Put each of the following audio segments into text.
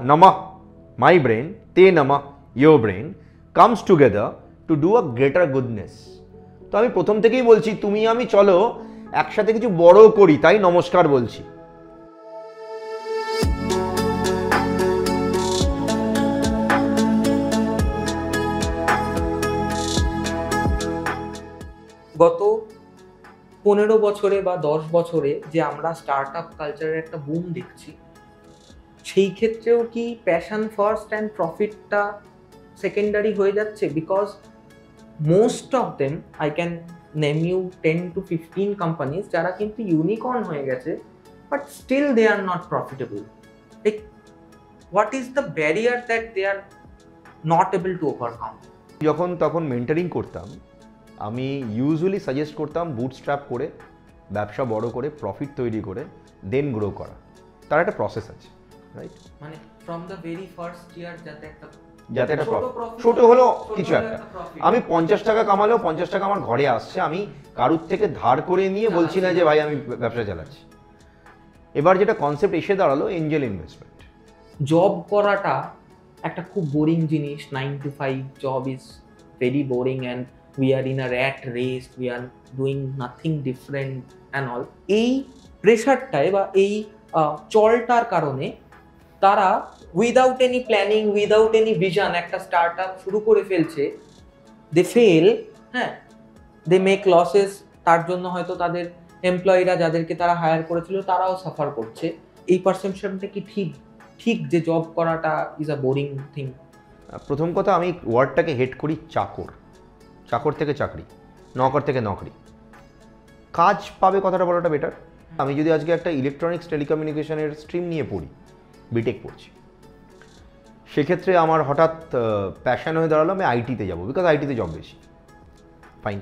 namah my brain, te namah your brain comes together to do a greater goodness. তো আমি প্রথম থেকেই বলছি তুমি আমি চলো একসাথে কিছু বড় করি, তাই নমস্কার বলছি। গত 15 বছরে বা 10 বছরে যে আমরা স্টার্ট আপ কালচারের একটা বুম দেখছি, সেই ক্ষেত্রেও কি প্যাশন ফার্স্ট অ্যান্ড প্রফিটটা সেকেন্ডারি হয়ে যাচ্ছে? Because most of them, I can name you 10 to 15 companies যারা কিন্তু ইউনিকর্ন হয়ে গেছে, but still they are not profitable. Like what is the barrier that they are not able to overcome? যখন তখন মেন্টারিং করতাম, আমি ইউজুয়ালি সাজেস্ট করতাম bootstrap করে, ব্যবসা বড় করে, প্রফিট তৈরি করে, দেন গ্রো করা। তার একটা প্রসেস আছে, রাইট? মানে from the very first year যাতে একটা ছোট হলো কিছু একটা, আমি 50 টাকা কামালেও 50 টাকা আমার ঘরে আসছে, আমি কারুর থেকে ধার করে নিয়ে বলছি না যে ভাই আমি ব্যবসা চালাচ্ছি। এবার যেটা কনসেপ্ট এসে দাঁড়ালো এঞ্জেল ইনভেস্টমেন্ট। জব করাটা একটা খুব বোরিং জিনিস। 9 to 5 job is very boring and we are in a rat race, we are doing nothing different and all. এই প্রেশারটায় বা এই চলটার কারণে তারা without any planning, without any vision একটা স্টার্ট আপ শুরু করে ফেলছে। দে ফেল, হ্যাঁ, দে মেক লসেস। তার জন্য হয়তো তাদের এমপ্লয়িরা যাদেরকে তারা হায়ার করেছিল তারাও সাফার করছে। এই পারসেপশনটা কি ঠিক যে জব করাটা ইজ আ বোরিং থিং? প্রথম কথা, আমি ওয়ার্ডটাকে হেড করি চাকর। চাকর থেকে চাকরি, নকর থেকে নকরি। কাজ পাবে কথাটা বলাটা বেটার। আমি যদি আজকে একটা ইলেকট্রনিক্স টেলিকমিউনিকেশনের স্ট্রিম নিয়ে পড়ি, বিটেক পড়ছি, সেক্ষেত্রে আমার হঠাৎ প্যাশন হয়ে দাঁড়ালো আমি আইটিতে যাবো, বিকজ আইটিতে জব বেশি। ফাইন,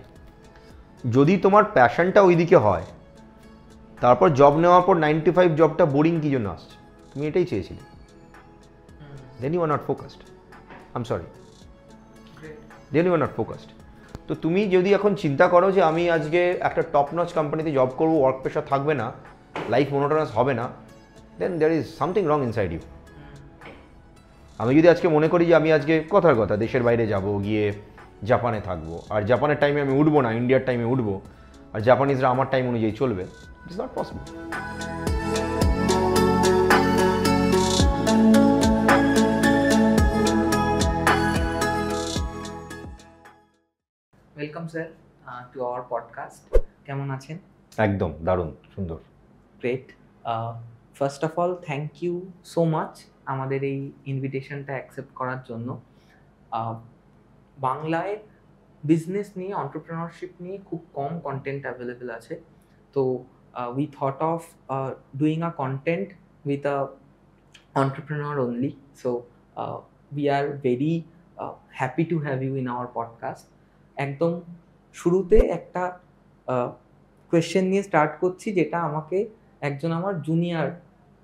যদি তোমার প্যাশনটা ওইদিকে হয়, তারপর জব নেওয়ার পর 9 to 5 জবটা বোরিং কী জন্য আসছে? তুমি এটাই চেয়েছিলে, then you are not focused. I am sorry, then you are not focused. তো তুমি যদি এখন চিন্তা করো যে আমি আজকে একটা টপ নচ কোম্পানিতে জব করবো, ওয়ার্ক প্রেশার থাকবে না, লাইফ মোনোটোনাস হবে না, then there is something wrong inside you. আমি যদি আজকে মনে করি যে আমি আজকে কথার কথা দেশের বাইরে যাব, গিয়ে জাপানে থাকবো, আর জাপানের টাইমে আমি উঠবো না, ইন্ডিয়ার টাইমে উঠবো, আর জাপানিজরা আমার টাইম অনুযায়ী চলবে, it's not possible. Welcome sir to our podcast. কেমন আছেন? একদম দারুণ, সুন্দর। Great. First of all thank you so much আমাদের এই ইনভিটেশনটা অ্যাকসেপ্ট করার জন্য। বাংলায় বিজনেস নিয়ে, এন্টারপ্রেনারশিপ নিয়ে খুব কম কন্টেন্ট অ্যাভেলেবেল আছে। তো we thought of doing a content with a entrepreneur only. So we are very happy to have you in our podcast. একদম শুরুতে একটা কোয়েশ্চেন নিয়ে স্টার্ট করছি, যেটা আমাকে একজন আমার জুনিয়র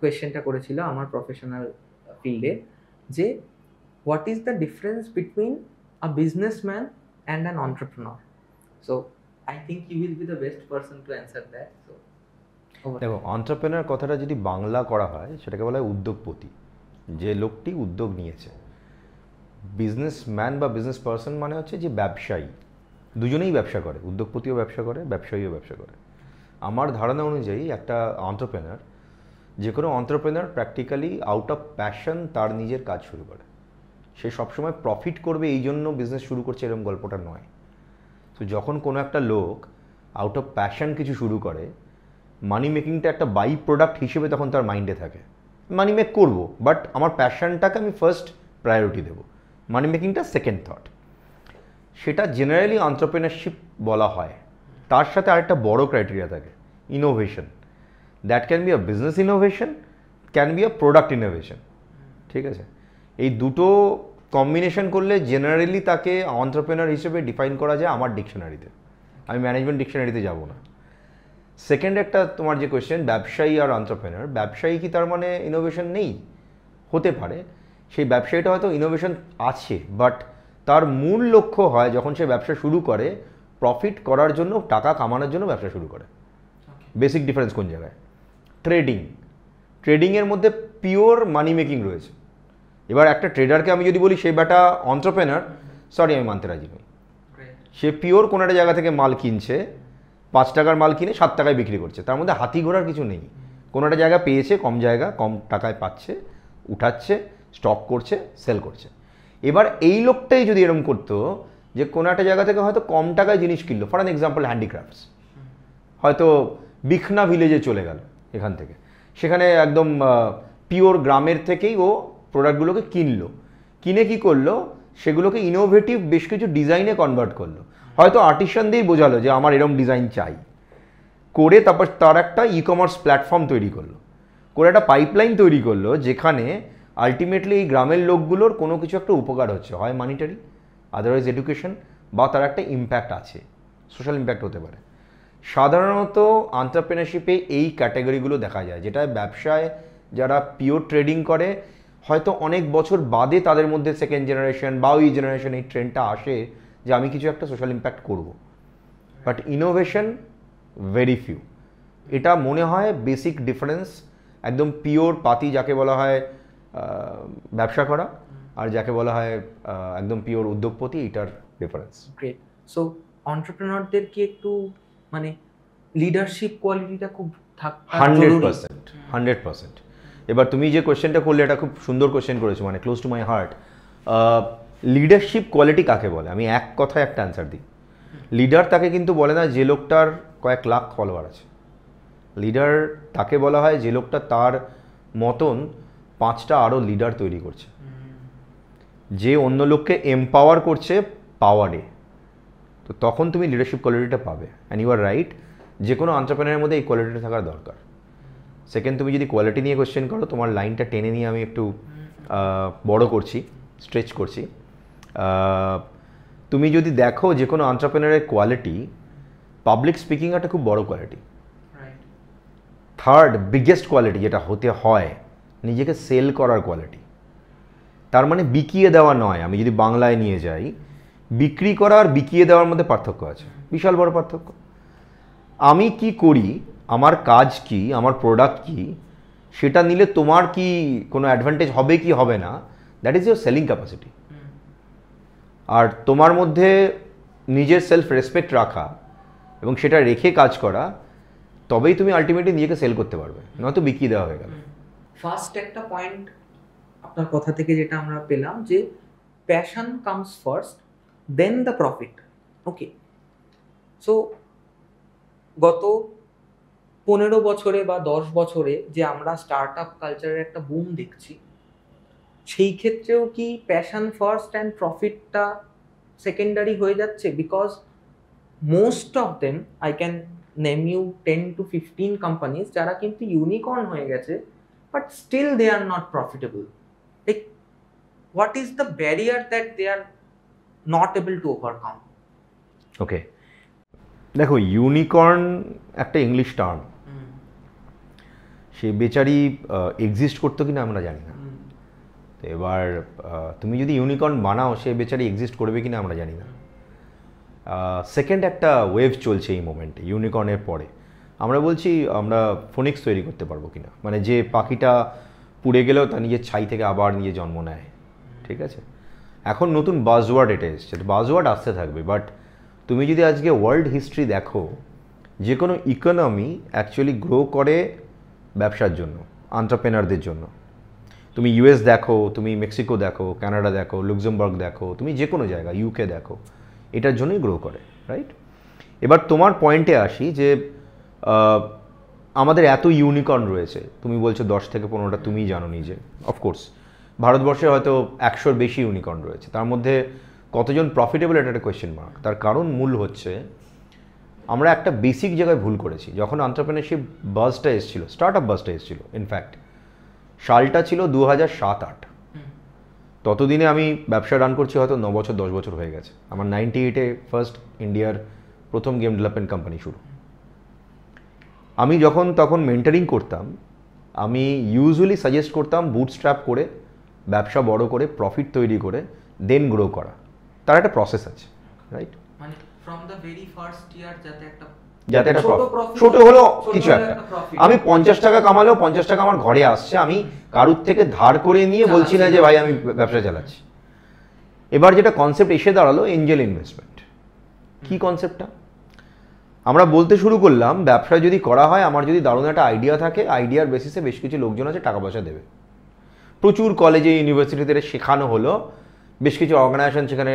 কোয়েশ্চেনটা করেছিল আমার প্রফেশনাল ফিল্ডে, যে what is the difference between a businessman and an entrepreneur? So I think you will be the best person to answer that. So দেখো, এন্টারপ্রেনার কথাটা যদি বাংলা করা হয় সেটাকে বলা হয় উদ্যোগপতি, যে লোকটি উদ্যোগ নিয়েছে। বিজনেসম্যান বা বিজনেস পার্সন মানে হচ্ছে যে ব্যবসায়ী। দুজনেই ব্যবসা করে, উদ্যোগপতিও ব্যবসা করে, ব্যবসায়ীও ব্যবসা করে। আমার ধারণা অনুযায়ী একটা এন্টারপ্রেনার, যে কোনো entrepreneur practically out of passion তার নিজের কাজ শুরু করে। সে সবসময় প্রফিট করবে এই জন্য বিজনেস শুরু করছে এরকম গল্পটা নয়। তো যখন কোনো একটা লোক আউট অফ প্যাশন কিছু শুরু করে, মানি মেকিংটা একটা বাই প্রোডাক্ট হিসেবে তখন তার মাইন্ডে থাকে। মানি মেক করবো, বাট আমার প্যাশনটাকে আমি ফার্স্ট প্রায়োরিটি দেবো, মানি মেকিংটা সেকেন্ড থট। সেটা জেনারেলি এন্টারপ্রেনারশিপ বলা হয়। তার সাথে আরেকটা বড় ক্রাইটেরিয়া থাকে, innovation. That can be a business innovation, can be a product innovation. ঠিক আছে, এই দুটো কম্বিনেশন করলে জেনারেলি তাকে এন্টারপ্রেনার হিসেবে ডিফাইন করা যায় আমার ডিকশনারিতে। আমি ম্যানেজমেন্ট ডিকশনারিতে যাব না। সেকেন্ড একটা তোমার যে কোয়েশ্চেন, ব্যবসায়ী আর এন্টারপ্রেনার, ব্যবসায়ী কি তার মানে ইনোভেশন নেই? হতে পারে, সেই ব্যবসায়ীটা হয়তো ইনোভেশন আছে, বাট তার মূল লক্ষ্য হয় যখন সে ব্যবসা শুরু করে প্রফিট করার জন্য, টাকা কামানোর জন্য ব্যবসা শুরু করে। বেসিক ডিফারেন্স কোন জায়গায়? ট্রেডিংয়ের মধ্যে পিওর মানি মেকিং রয়েছে, এবার একটা ট্রেডারকে আমি যদি বলি সে বেটা অন্টারপ্রেনার, সরি আমি মানতে রাজি নই। সে পিওর কোনো একটা জায়গা থেকে মাল কিনছে, 5 টাকার মাল কিনে 7 টাকায় বিক্রি করছে, তার মধ্যে হাতি ঘোড়ার কিছু নেই। কোনো একটা জায়গা পেয়েছে, কম জায়গা কম টাকায় পাচ্ছে, উঠাচ্ছে, স্টক করছে, সেল করছে। এবার এই লোকটাই যদি এরকম করতো যে কোনো একটা জায়গা থেকে হয়তো কম টাকায় জিনিস কিনলো, ফর অ্যান এক্সাম্পল হ্যান্ডিক্রাফটস, হয়তো বিখনা ভিলেজে চলে গেল এখান থেকে, সেখানে একদম পিওর গ্রামের থেকেই ও প্রোডাক্টগুলোকে কিনলো, কিনে কি করলো সেগুলোকে ইনোভেটিভ বেশ কিছু ডিজাইনে কনভার্ট করলো, হয়তো আর্টিসান দিয়েই বোঝালো যে আমার এরকম ডিজাইন চাই, করে তারপর তার একটা ই কমার্স প্ল্যাটফর্ম তৈরি করলো, করে একটা পাইপলাইন তৈরি করলো যেখানে আলটিমেটলি এই গ্রামের লোকগুলোর কোনো কিছু একটা উপকার হচ্ছে, হয় মানিটারি, আদারওয়াইজ এডুকেশন, বা তার একটা ইম্প্যাক্ট আছে, সোশ্যাল ইম্প্যাক্ট হতে পারে। সাধারণত এন্টারপ্রেনারশিপে এই ক্যাটাগরিগুলো দেখা যায়, যেটা ব্যবসায় যারা পিওর ট্রেডিং করে হয়তো অনেক বছর বাদে তাদের মধ্যে সেকেন্ড জেনারেশন বা ওই জেনারেশন এই ট্রেন্ডটা আসে যে আমি কিছু একটা সোশ্যাল ইম্প্যাক্ট করব, বাট ইনোভেশন ভেরি ফিউ। এটা মনে হয় বেসিক ডিফারেন্স, একদম পিওর পাতি যাকে বলা হয় ব্যবসা করা, আর যাকে বলা হয় একদম পিওর উদ্যোগপতি, এটার ডিফারেন্স। গ্রেট। সো অন্টারপ্রেনারদের কি একটু মানে লিডারশিপ কোয়ালিটিটা খুব থাকা 100%, 100%। এবার তুমি যে কোয়েশ্চেনটা করলে এটা খুব সুন্দর কোয়েশ্চেন করেছো, মানে close to my heart. Leadership quality কাকে বলে? আমি এক কথায় একটা অ্যান্সার দিই, লিডার তাকে কিন্তু বলে না যে লোকটার কয়েক লাখ ফলোয়ার আছে। লিডার তাকে বলা হয় যে লোকটা তার মতন 5টা আরও লিডার তৈরি করছে, যে অন্য লোককে এম্পাওয়ার করছে পাওয়ারে। তো তখন তুমি লিডারশিপ কোয়ালিটিটা পাবে। অ্যান্ড ইউ আর রাইট, যে কোনো এন্টারপ্রেনারের মধ্যে এই কোয়ালিটিটা থাকার দরকার। সেকেন্ড, তুমি যদি কোয়ালিটি নিয়ে কোয়েশ্চেন করো, তোমার লাইনটা টেনে নিয়ে আমি একটু বড় করছি, স্ট্রেচ করছি। তুমি যদি দেখো যে কোনো এন্টারপ্রেনারের কোয়ালিটি, পাবলিক স্পিকিং একটা খুব বড় কোয়ালিটি। থার্ড বিগেস্ট কোয়ালিটি যেটা হতে হয়, নিজেকে সেল করার কোয়ালিটি। তার মানে বিকিয়ে দেওয়া নয়। আমি যদি বাংলায় নিয়ে যাই, বিক্রি করা আর বিকিয়ে দেওয়ার মধ্যে পার্থক্য আছে, বিশাল বড় পার্থক্য। আমি কি করি, আমার কাজ কি, আমার প্রোডাক্ট কি, সেটা নিলে তোমার কি কোনো অ্যাডভান্টেজ হবে কি হবে না, that is your selling capacity. আর তোমার মধ্যে নিজের সেলফ রেসপেক্ট রাখা এবং সেটা রেখে কাজ করা, তবেই তুমি আলটিমেটলি নিজেকে সেল করতে পারবে, নয়তো বিকিয়ে দেওয়া হয়ে গেল। ফার্স্ট একটা পয়েন্ট আপনার কথা থেকে যেটা আমরা পেলাম যে passion comes first, then the profit. Okay, so গত 15 বছরে বা 10 বছরে যে আমরা স্টার্ট আপ কালচারের একটা বুম দেখছি, সেই ক্ষেত্রেও কি প্যাশন ফার্স্ট অ্যান্ড প্রফিটটা সেকেন্ডারি হয়ে যাচ্ছে? Because most of them, I can name you 10 to 15 companies যারা কিন্তু ইউনিকর্ন হয়ে গেছে, but still they are not profitable. Like what is the barrier that they are not able to overcome? Okay, দেখো, unicorn একটা English term, সে বেচারি exist করতো কিনা আমরা জানি না। তো এবার তুমি যদি ইউনিকর্ন বানাও, সে বেচারি এক্সিস্ট করবে কিনা আমরা জানি না। সেকেন্ড, একটা ওয়েভ চলছে এই মোমেন্টে ইউনিকর্নের পরে। আমরা বলছি আমরা ফোনিক্স তৈরি করতে পারবো কিনা, মানে যে পাখিটা পুড়ে গেলেও তা নিজের ছাই থেকে আবার নিজে জন্ম নেয়, ঠিক আছে? এখন নতুন বাজওয়ার্ড এটা এসছে, বাজওয়ার্ড আসতে থাকবে। বাট তুমি যদি আজকে ওয়ার্ল্ড হিস্ট্রি দেখো, যে কোনো ইকোনমি অ্যাকচুয়ালি গ্রো করে ব্যবসার জন্য, এন্টারপ্রেনারদের জন্য। তুমি ইউএস দেখো, তুমি মেক্সিকো দেখো, কানাডা দেখো, লুক্সেমবার্গ দেখো, তুমি যে কোনো জায়গা, ইউকে দেখো, এটার জন্যই গ্রো করে, রাইট? এবার তোমার পয়েন্টে আসি যে আমাদের এত ইউনিকর্ন রয়েছে, তুমি বলছো 10 থেকে 15টা, তুমিই জানো নিজে। অফকোর্স ভারতবর্ষে হয়তো 100-র বেশি ইউনিকর্ন রয়েছে, তার মধ্যে কতজন প্রফিটেবল এটা একটা কোয়েশ্চেন মার্ক। তার কারণ মূল হচ্ছে আমরা একটা বেসিক জায়গায় ভুল করেছি। যখন এন্টারপ্রেনারশিপ বাজটা এসেছিল, স্টার্ট আপ বাজটা এসেছিল, ইনফ্যাক্ট সালটা ছিল 2007-8। ততদিনে আমি ব্যবসা রান করছি হয়তো 9 বছর 10 বছর হয়ে গেছে। আমার 98-এ ফার্স্ট ইন্ডিয়ার প্রথম গেম ডেভেলপমেন্ট কোম্পানি শুরু। আমি যখন তখন মেন্টারিং করতাম, আমি ইউজুয়ালি সাজেস্ট করতাম বুটস্ট্র্যাপ করে, ব্যবসা বড় করে, প্রফিট তৈরি করে, দেন গ্রো করা। তার একটা প্রসেস আছে, রাইট? মানে from the very first year যাতে একটা যাতে একটা ছোট profit- profit ছোট হলো ছোট কিছু হলেও একটা একটা profit। আমি 50 টাকা কামালেও 50 টাকা আমার ঘরে আসছে, আমি কারুর থেকে ধার করে নিয়ে বলছি না যে ভাই আমি ব্যবসা চালাচ্ছি। এবার যেটা কনসেপ্ট এসে দাঁড়ালো এঞ্জেল ইনভেস্টমেন্ট। কি কনসেপ্টটা? আমরা বলতে শুরু করলাম ব্যবসা যদি করা হয়, আমার যদি দারুণ একটা আইডিয়া থাকে, আইডিয়ার বেসিসে বেশ কিছু লোকজন আছে টাকা পয়সা দেবে। প্রচুর কলেজে ইউনিভার্সিটিতে শেখানো হলো, বেশ কিছু অর্গানাইজেশন সেখানে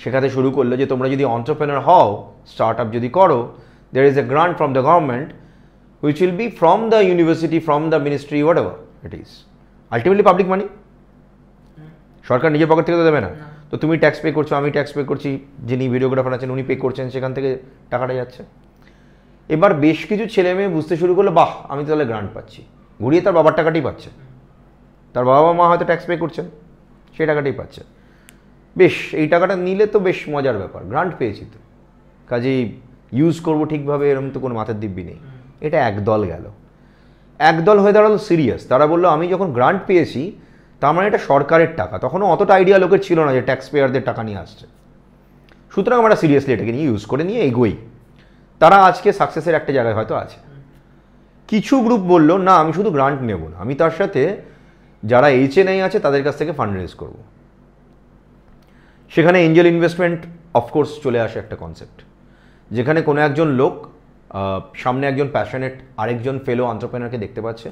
শেখাতে শুরু করলো যে তোমরা যদি এন্টারপ্রেনার হও, স্টার্ট আপ যদি করো, there is a grant from the government which will be from the university, from the ministry, whatever it is. Ultimately public money, সরকার নিজের পকেট থেকে তো দেবে না। তো তুমি ট্যাক্স পে করছো, আমি ট্যাক্স পে করছি, যিনি ভিডিওগ্রাফার আছেন উনি পে করছেন, সেখান থেকে টাকাটা যাচ্ছে। এবার বেশ কিছু ছেলে মেয়ে বুঝতে শুরু করলো বাহ আমি তাহলে গ্রান্ট পাচ্ছি, ঘুরিয়ে তার বাবার টাকাটাই পাচ্ছে, তার বাবা মা হয়তো ট্যাক্স পে করছেন, সেই টাকাটাই পাচ্ছে। বেশ, এই টাকাটা নিলে তো বেশ মজার ব্যাপার, গ্রান্ট পেয়েছি তো, কাজেই ইউজ করবো ঠিকভাবে, এরকম তো কোনো মাথার দিব্যি নেই। এটা একদল গেল। একদল হয়ে দাঁড়ালো সিরিয়াস, তারা বললো আমি যখন গ্রান্ট পেয়েছি তার মানে এটা সরকারের টাকা। তখনও অতটা আইডিয়া লোকের ছিল না যে ট্যাক্স পেয়ারদের টাকা নিয়ে আসছে, সুতরাং আমরা সিরিয়াসলি এটাকে নিয়ে ইউজ করে নিয়ে এগোই। তারা আজকে সাকসেসের একটা জায়গায় হয়তো আছে। কিছু গ্রুপ বললো না আমি শুধু গ্রান্ট নেব না, আমি তার সাথে যারা HNI আছে তাদের কাছ থেকে ফান্ড রেজ করবো। সেখানে এঞ্জেল ইনভেস্টমেন্ট অফকোর্স চলে আসে একটা কনসেপ্ট, যেখানে কোনো একজন লোক সামনে একজন প্যাশনেট আরেকজন ফেলো এন্টারপ্রেনারকে দেখতে পাচ্ছে,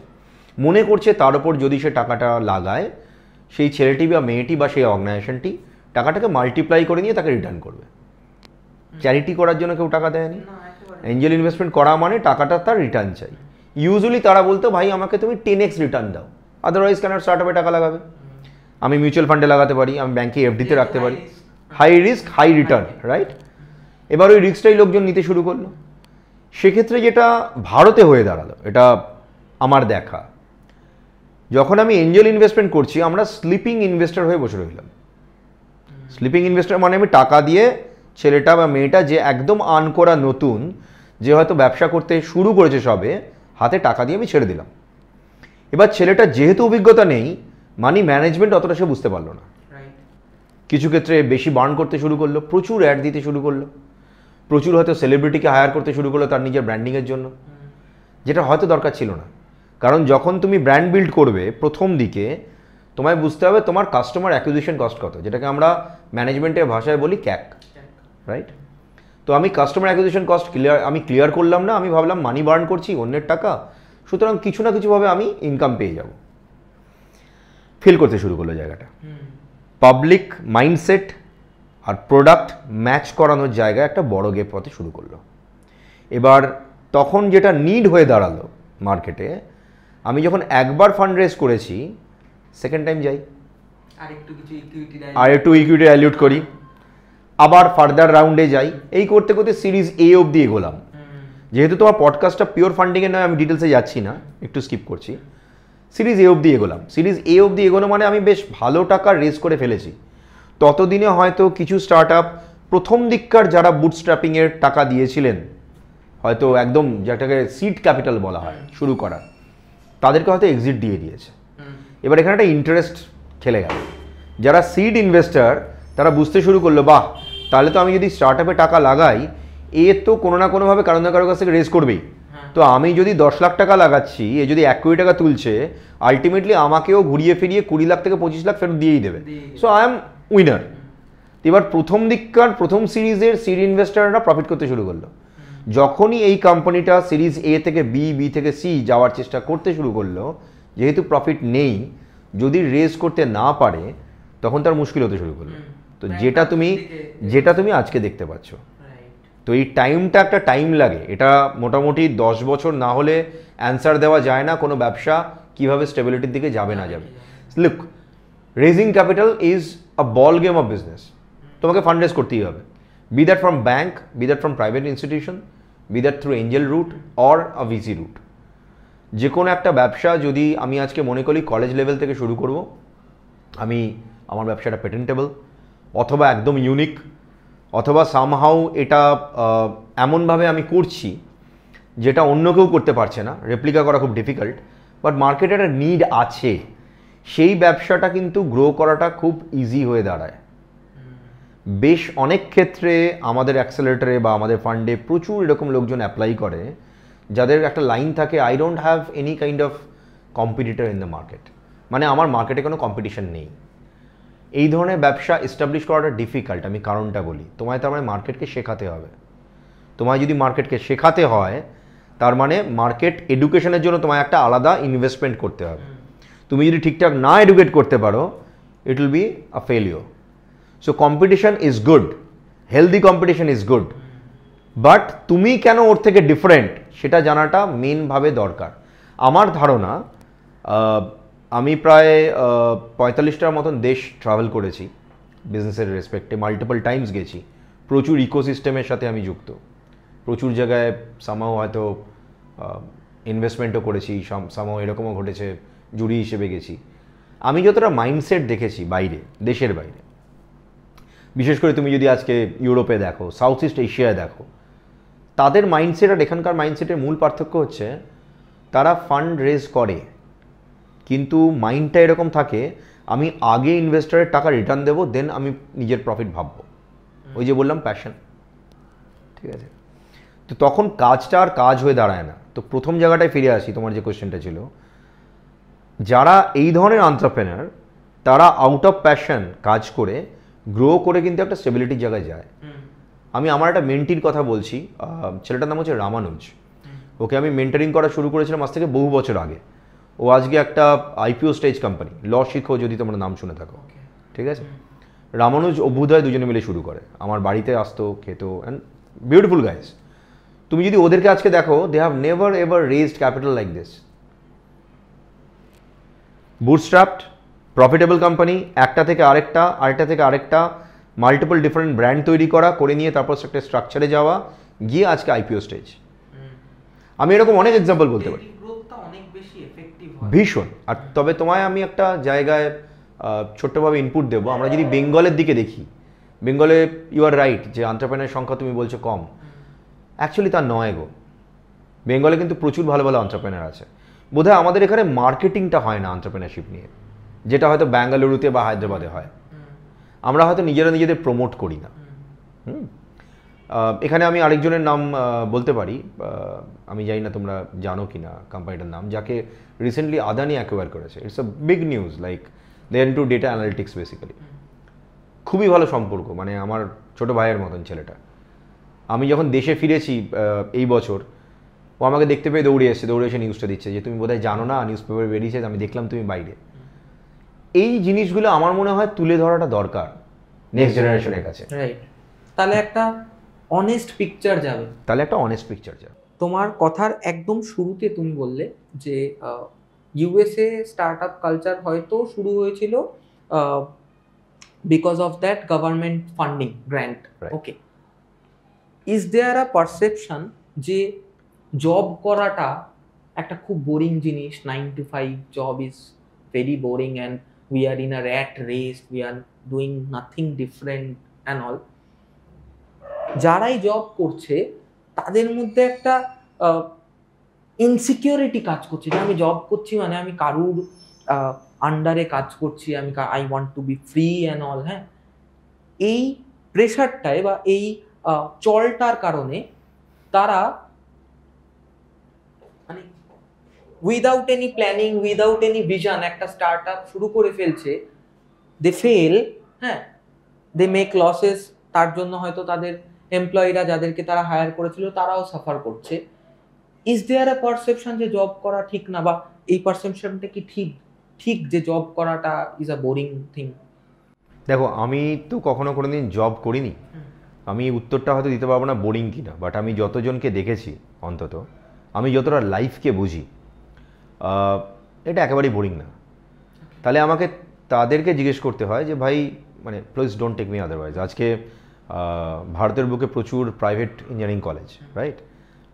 মনে করছে তার উপর যদি সে টাকাটা লাগায় সেই ছেলেটি বা মেয়েটি বা সেই অর্গানাইজেশনটি টাকাটাকে মাল্টিপ্লাই করে নিয়ে তাকে রিটার্ন করবে। চ্যারিটি করার জন্য কেউ টাকা দেয়নি, এঞ্জেল ইনভেস্টমেন্ট করা মানে টাকাটা তার রিটার্ন চাই। ইউজুয়ালি তারা বলতো ভাই আমাকে তুমি 10x রিটার্ন দাও, আদারওয়াইজ কেন স্টার্টআপে টাকা লাগাবে, আমি মিউচুয়াল ফান্ডে লাগাতে পারি, আমি ব্যাংকে এফডিতে রাখতে পারি, high risk high return, right? এবার ওই রিস্কটাই লোকজন নিতে শুরু করলো। সেক্ষেত্রে যেটা ভারতে হয়ে দাঁড়ালো, এটা আমার দেখা, যখন আমি এঞ্জেল ইনভেস্টমেন্ট করছি আমরা স্লিপিং ইনভেস্টর হয়ে বসে রইলাম। স্লিপিং ইনভেস্টর মানে আমি টাকা দিয়ে ছেলেটা বা মেয়েটা যে একদম আর্ন করা নতুন, যে হয়তো ব্যবসা করতে শুরু করেছে সবে, হাতে টাকা দিয়ে আমি ছেড়ে দিলাম। এবার ছেলেটা যেহেতু অভিজ্ঞতা নেই, মানি ম্যানেজমেন্ট অতটা সে বুঝতে পারলো না, কিছু ক্ষেত্রে বেশি বার্ন করতে শুরু করলো, প্রচুর অ্যাড দিতে শুরু করলো, প্রচুর হয়তো সেলিব্রিটিকে হায়ার করতে শুরু করলো তার নিজের ব্র্যান্ডিংয়ের জন্য, যেটা হয়তো দরকার ছিল না। কারণ যখন তুমি ব্র্যান্ড বিল্ড করবে প্রথম দিকে তোমায় বুঝতে হবে তোমার কাস্টমার অ্যাকুইজিশন কস্ট কত, যেটাকে আমরা ম্যানেজমেন্টের ভাষায় বলি ক্যাক, রাইট? তো আমি কাস্টমার অ্যাকুইজিশন কস্ট ক্লিয়ার করলাম না, আমি ভাবলাম মানি বার্ন করছি অন্যের টাকা, সুতরাং কিছু না কিছুভাবে আমি ইনকাম পেয়ে যাব। ফিল করতে শুরু করলো জায়গাটা। পাবলিক মাইন্ডসেট আর প্রোডাক্ট ম্যাচ করানোর জায়গায় একটা বড় গেপ হতে শুরু করলো। এবার তখন যেটা নিড হয়ে দাঁড়ালো মার্কেটে, আমি যখন একবার ফান্ড রেজ করেছি সেকেন্ড টাইম যাই, আর একটু ইকুইটি ডাইলিউট করি, আবার ফার্দার রাউন্ডে যাই, এই করতে করতে সিরিজ A অবধি এগোলাম। যেহেতু তোমার পডকাস্টটা পিওর ফান্ডিংয়ে নয়, আমি ডিটেলসে যাচ্ছি না, একটু স্কিপ করছি। সিরিজ A অবধি এগোলাম। সিরিজ A অবধি এগোনো মানে আমি বেশ ভালো টাকা রেজ করে ফেলেছি। ততদিনে হয়তো কিছু স্টার্ট আপ প্রথম দিককার যারা বুটস্ট্র্যাপিংয়ের টাকা দিয়েছিলেন, হয়তো একদম যেটাকে সিড ক্যাপিটাল বলা হয় শুরু করার, তাদেরকে হয়তো এক্সিট দিয়ে দিয়েছে। এবার এখানে একটা ইন্টারেস্ট খেলে গেল। যারা সিড ইনভেস্টার তারা বুঝতে শুরু করলো বাহ তাহলে তো আমি যদি স্টার্ট আপে টাকা লাগাই, এ তো কোনো না কোনোভাবে কারো না কারো কাছ থেকে রেজ করবেই। তো আমি যদি 10 লাখ টাকা লাগাচ্ছি, এ যদি 1 কোটি টাকা তুলছে, আলটিমেটলি আমাকেও ঘুরিয়ে ফিরিয়ে 20 লাখ থেকে 25 লাখ ফেরত দিয়েই দেবে। So I am winner. এবার প্রথম দিককার প্রথম সিরিজের সিড ইনভেস্টাররা প্রফিট করতে শুরু করলো। যখনই এই কোম্পানিটা সিরিজ A থেকে B থেকে C যাওয়ার চেষ্টা করতে শুরু করলো, যেহেতু প্রফিট নেই, যদি রেজ করতে না পারে তখন তার মুশকিল হতে শুরু করলো। তো যেটা তুমি আজকে দেখতে পাচ্ছ, তো এই টাইমটা একটা টাইম লাগে, এটা মোটামুটি 10 বছর না হলে অ্যান্সার দেওয়া যায় না কোনো ব্যবসা কিভাবে স্টেবিলিটির দিকে যাবে না যাবে। Look, raising capital is a ball game of business. তোমাকে ফান্ড রেজ করতেই হবে, be that from bank, be that from private institution, be that through angel route or a VC route. যে কোনো একটা ব্যবসা যদি আমি আজকে মনে করি কলেজ লেভেল থেকে শুরু করব, আমি আমার ব্যবসাটা পেটেন্টেবল অথবা একদম ইউনিক, অথবা সামহাউ এটা এমনভাবে আমি করছি যেটা অন্য কেউ করতে পারছে না, রেপ্লিকা করা খুব ডিফিকাল্ট, বাট মার্কেটে একটা নিড আছে, সেই ব্যবসাটা কিন্তু গ্রো করাটা খুব ইজি হয়ে দাঁড়ায়। বেশ অনেক ক্ষেত্রে আমাদের অ্যাক্সেলারেটরে বা আমাদের ফান্ডে প্রচুর এরকম লোকজন অ্যাপ্লাই করে যাদের একটা লাইন থাকে, I don't have any kind of competitor in the market, মানে আমার মার্কেটে কোনো কম্পিটিশন নেই। এই ধরনের ব্যবসা এস্টাবলিশ করাটা ডিফিকাল্ট। আমি কারণটা বলি, তোমায় তার মানে মার্কেটকে শেখাতে হবে। তোমায় যদি মার্কেটকে শেখাতে হয় তার মানে মার্কেট এডুকেশনের জন্য তোমায় একটা আলাদা ইনভেস্টমেন্ট করতে হবে। তুমি যদি ঠিকঠাক না এডুকেট করতে পারো, it will be a failure. So competition is good, healthy competition is good, but তুমি কেন ওর থেকে ডিফারেন্ট সেটা জানাটা মেনভাবে দরকার। আমার ধারণা, আমি প্রায় 45টার মতন দেশ ট্রাভেল করেছি বিজনেসের রেসপেক্টে, মাল্টিপল টাইমস গেছি, প্রচুর ইকোসিস্টেমের সাথে আমি যুক্ত, প্রচুর জায়গায় সামাও হয়তো ইনভেস্টমেন্টও করেছি, সামাও এরকমও ঘটেছে জুরি হিসেবে গেছি। আমি যতটা মাইন্ডসেট দেখেছি বাইরে, দেশের বাইরে, বিশেষ করে তুমি যদি আজকে ইউরোপে দেখো, সাউথ ইস্ট এশিয়ায় দেখো, তাদের মাইন্ডসেট আর এখানকার মাইন্ডসেটের মূল পার্থক্য হচ্ছে তারা ফান্ড রেজ করে কিন্তু মাইন্ডটা এরকম থাকে, আমি আগে ইনভেস্টরের টাকা রিটার্ন দেবো, দেন আমি নিজের প্রফিট ভাববো। ওই যে বললাম প্যাশন, ঠিক আছে? তো তখন কাজটা আর কাজ হয়ে দাঁড়ায় না। তো প্রথম জায়গাটায় ফিরে আসি, তোমার যে কোয়েশ্চেনটা ছিল, যারা এই ধরনের এন্টারপ্রেনার তারা আউট অফ প্যাশন কাজ করে গ্রো করে কিন্তু একটা স্টেবিলিটির জায়গায় যায়। আমি আমার একটা মেন্টির কথা বলছি, ছেলেটার নাম হচ্ছে রামানুজ। ওকে আমি মেন্টারিং করা শুরু করেছিলাম আজ থেকে বহু বছর আগে। ও আজকে একটা আইপিও স্টেজ কোম্পানি, ল শিখো যদি তোমরা নাম শুনে থাকো, ঠিক আছে? রামানুজ অভ্যুদয় দুজনে মিলে শুরু করে, আমার বাড়িতে আসতো, খেত, অ্যান্ড বিউটিফুল গাইজ। তুমি যদি ওদেরকে আজকে দেখো, they have never ever raised capital like this. Bootstrapped, profitable company, একটা থেকে আরেকটা, আরেকটা থেকে আরেকটা, মাল্টিপল ডিফারেন্ট ব্র্যান্ড তৈরি করা, করে নিয়ে তারপর একটা স্ট্রাকচারে যাওয়া, গিয়ে আজকে আইপিও স্টেজ। আমি এরকম অনেক এক্সাম্পল বলতে পারি, ভীষণ। আর তবে তোমায় আমি একটা জায়গায় ছোট্টভাবে ইনপুট দেবো। আমরা যদি বেঙ্গলের দিকে দেখি, বেঙ্গলে ইউ আর রাইট যে এন্টারপ্রেনার সংখ্যা তুমি বলছো কম, অ্যাকচুয়ালি তা নয় গো। বেঙ্গলে কিন্তু প্রচুর ভালো ভালো এন্টারপ্রেনার আছে। বোধহয় আমাদের এখানে মার্কেটিংটা হয় না এন্টারপ্রেনারশিপ নিয়ে, যেটা হয়তো বেঙ্গালুরুতে বা হায়দ্রাবাদে হয়। আমরা হয়তো নিজেরা নিজেদের প্রমোট করি না। এখানে আমি আরেকজনের নাম বলতে পারি, আমি জানি না তোমরা জানো কি না কোম্পানিটার নাম, যাকে রিসেন্টলি আদানি অ্যাকোয়ার করেছে। It's a big news, like they into data analytics basically. খুবই ভালো সম্পর্ক, মানে আমার ছোট ভাইয়ের মতন ছেলেটা। আমি যখন দেশে ফিরেছি এই বছর, ও আমাকে দেখতে পেয়ে দৌড়ে এসে নিউজটা দিচ্ছে যে তুমি বোধহয় জানো না, নিউজ পেপারে বেরিয়েছে, আমি দেখলাম তুমি বাইরে। এই জিনিসগুলো আমার মনে হয় তুলে ধরাটা দরকার নেক্সট জেনারেশনের কাছে। রাইট, তাহলে একটা অনেস্ট পিকচার যাবে। তোমার কথার একদম শুরুতে তুমি বললে যে ইউএসএ স্টার্টআপ কালচার হয়তো শুরু হয়েছিল because of that government funding grant. Okay, is there a perception যে জব করাটা একটা খুব বোরিং জিনিস, 9 to 5 job is very boring and we are in a rat race, we are doing nothing different and all? যারাই job করছে তাদের মধ্যে একটা ইনসিকিউরিটি কাজ করছে যে আমি জব করছি মানে আমি কারুর আন্ডারে কাজ করছি, আমি I want to be free and all. হ্যাঁ, এই প্রেশারটায় বা এই চলটার কারণে তারা মানে without any planning, without any vision একটা স্টার্টআপ শুরু করে ফেলছে। দে ফেল, হ্যাঁ, দে মেক লসেস। তার জন্য হয়তো তাদের এমপ্লয়িরা যাদেরকে তারা হায়ার করেছিল তারাও সাফার করছে। ইজ দেয়ার আ পারসেপশন যে জব করা ঠিক না, বা এই পারসেপশনটা কি ঠিক যে জব করাটা ইজ আ বোরিং থিং? দেখো, আমি তো কখনো কোনোদিন জব করিনি, আমি উত্তরটা হয়তো দিতে পারবো না বোরিং কিনা, বাট আমি যতজনকে দেখেছি, অন্তত আমি যতটা লাইফকে বুঝি, এটা একেবারেই বোরিং না। তাহলে আমাকে তাদেরকে জিজ্ঞেস করতে হয় যে ভাই, মানে please don't take me otherwise. আজকে ভারতের বুকে প্রচুর প্রাইভেট ইঞ্জিনিয়ারিং কলেজ, রাইট?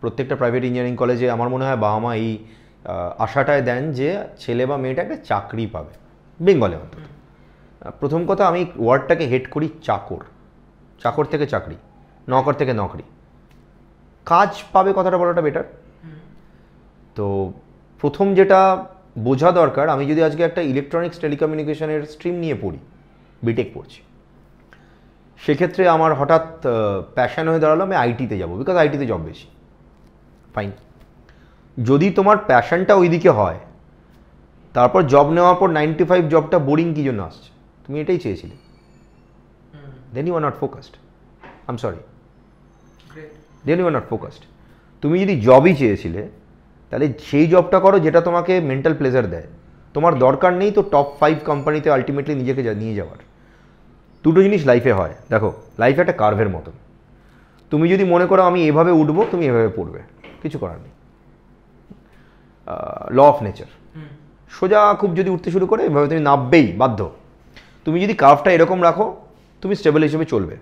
প্রত্যেকটা প্রাইভেট ইঞ্জিনিয়ারিং কলেজে আমার মনে হয় বাবা মা এই আশাটায় দেন যে ছেলে বা মেয়েটা একটা চাকরি পাবে, বেঙ্গলে অন্তত। প্রথম কথা, আমি ওয়ার্ডটাকে হেড করি চাকর। চাকর থেকে চাকরি, নকর থেকে নকরি, কাজ পাবে কথাটা বলাটা বেটার। তো প্রথম যেটা বোঝা দরকার, আমি যদি আজকে একটা ইলেকট্রনিক্স টেলিকমিউনিকেশনের স্ট্রিম নিয়ে পড়ি, বিটেক পড়ছি, সেক্ষেত্রে আমার হঠাৎ প্যাশন হয়ে দাঁড়ালো আমি আইটিতে যাবো, বিকজ আইটিতে জব বেশি। ফাইন, যদি তোমার প্যাশনটা ওইদিকে হয়, তারপর জব নেওয়ার পর 95 জবটা বোরিং কী জন্য আসছে? তুমি এটাই চেয়েছিলে, then you are not focused. I am sorry, then you are not focused. তুমি যদি জবই চেয়েছিলে, তাহলে সেই জবটা করো যেটা তোমাকে মেন্টাল প্লেজার দেয়। তোমার দরকার নেই তো টপ 5 কোম্পানিতে আলটিমেটলি নিজেকে নিয়ে যাওয়ার। দুটো জিনিস লাইফে হয়, দেখো লাইফে একটা কার্ভের মতন। তুমি যদি মনে করো আমি এভাবে উঠবো, তুমি এভাবে পড়বে, কিছু করার নেই। ল অফ নেচার, সোজা খুব যদি উঠতে শুরু করে এভাবে তুমি নামবেই বাধ্য। তুমি যদি কার্ভটা এরকম রাখো, তুমি স্টেবল হিসেবে চলবে।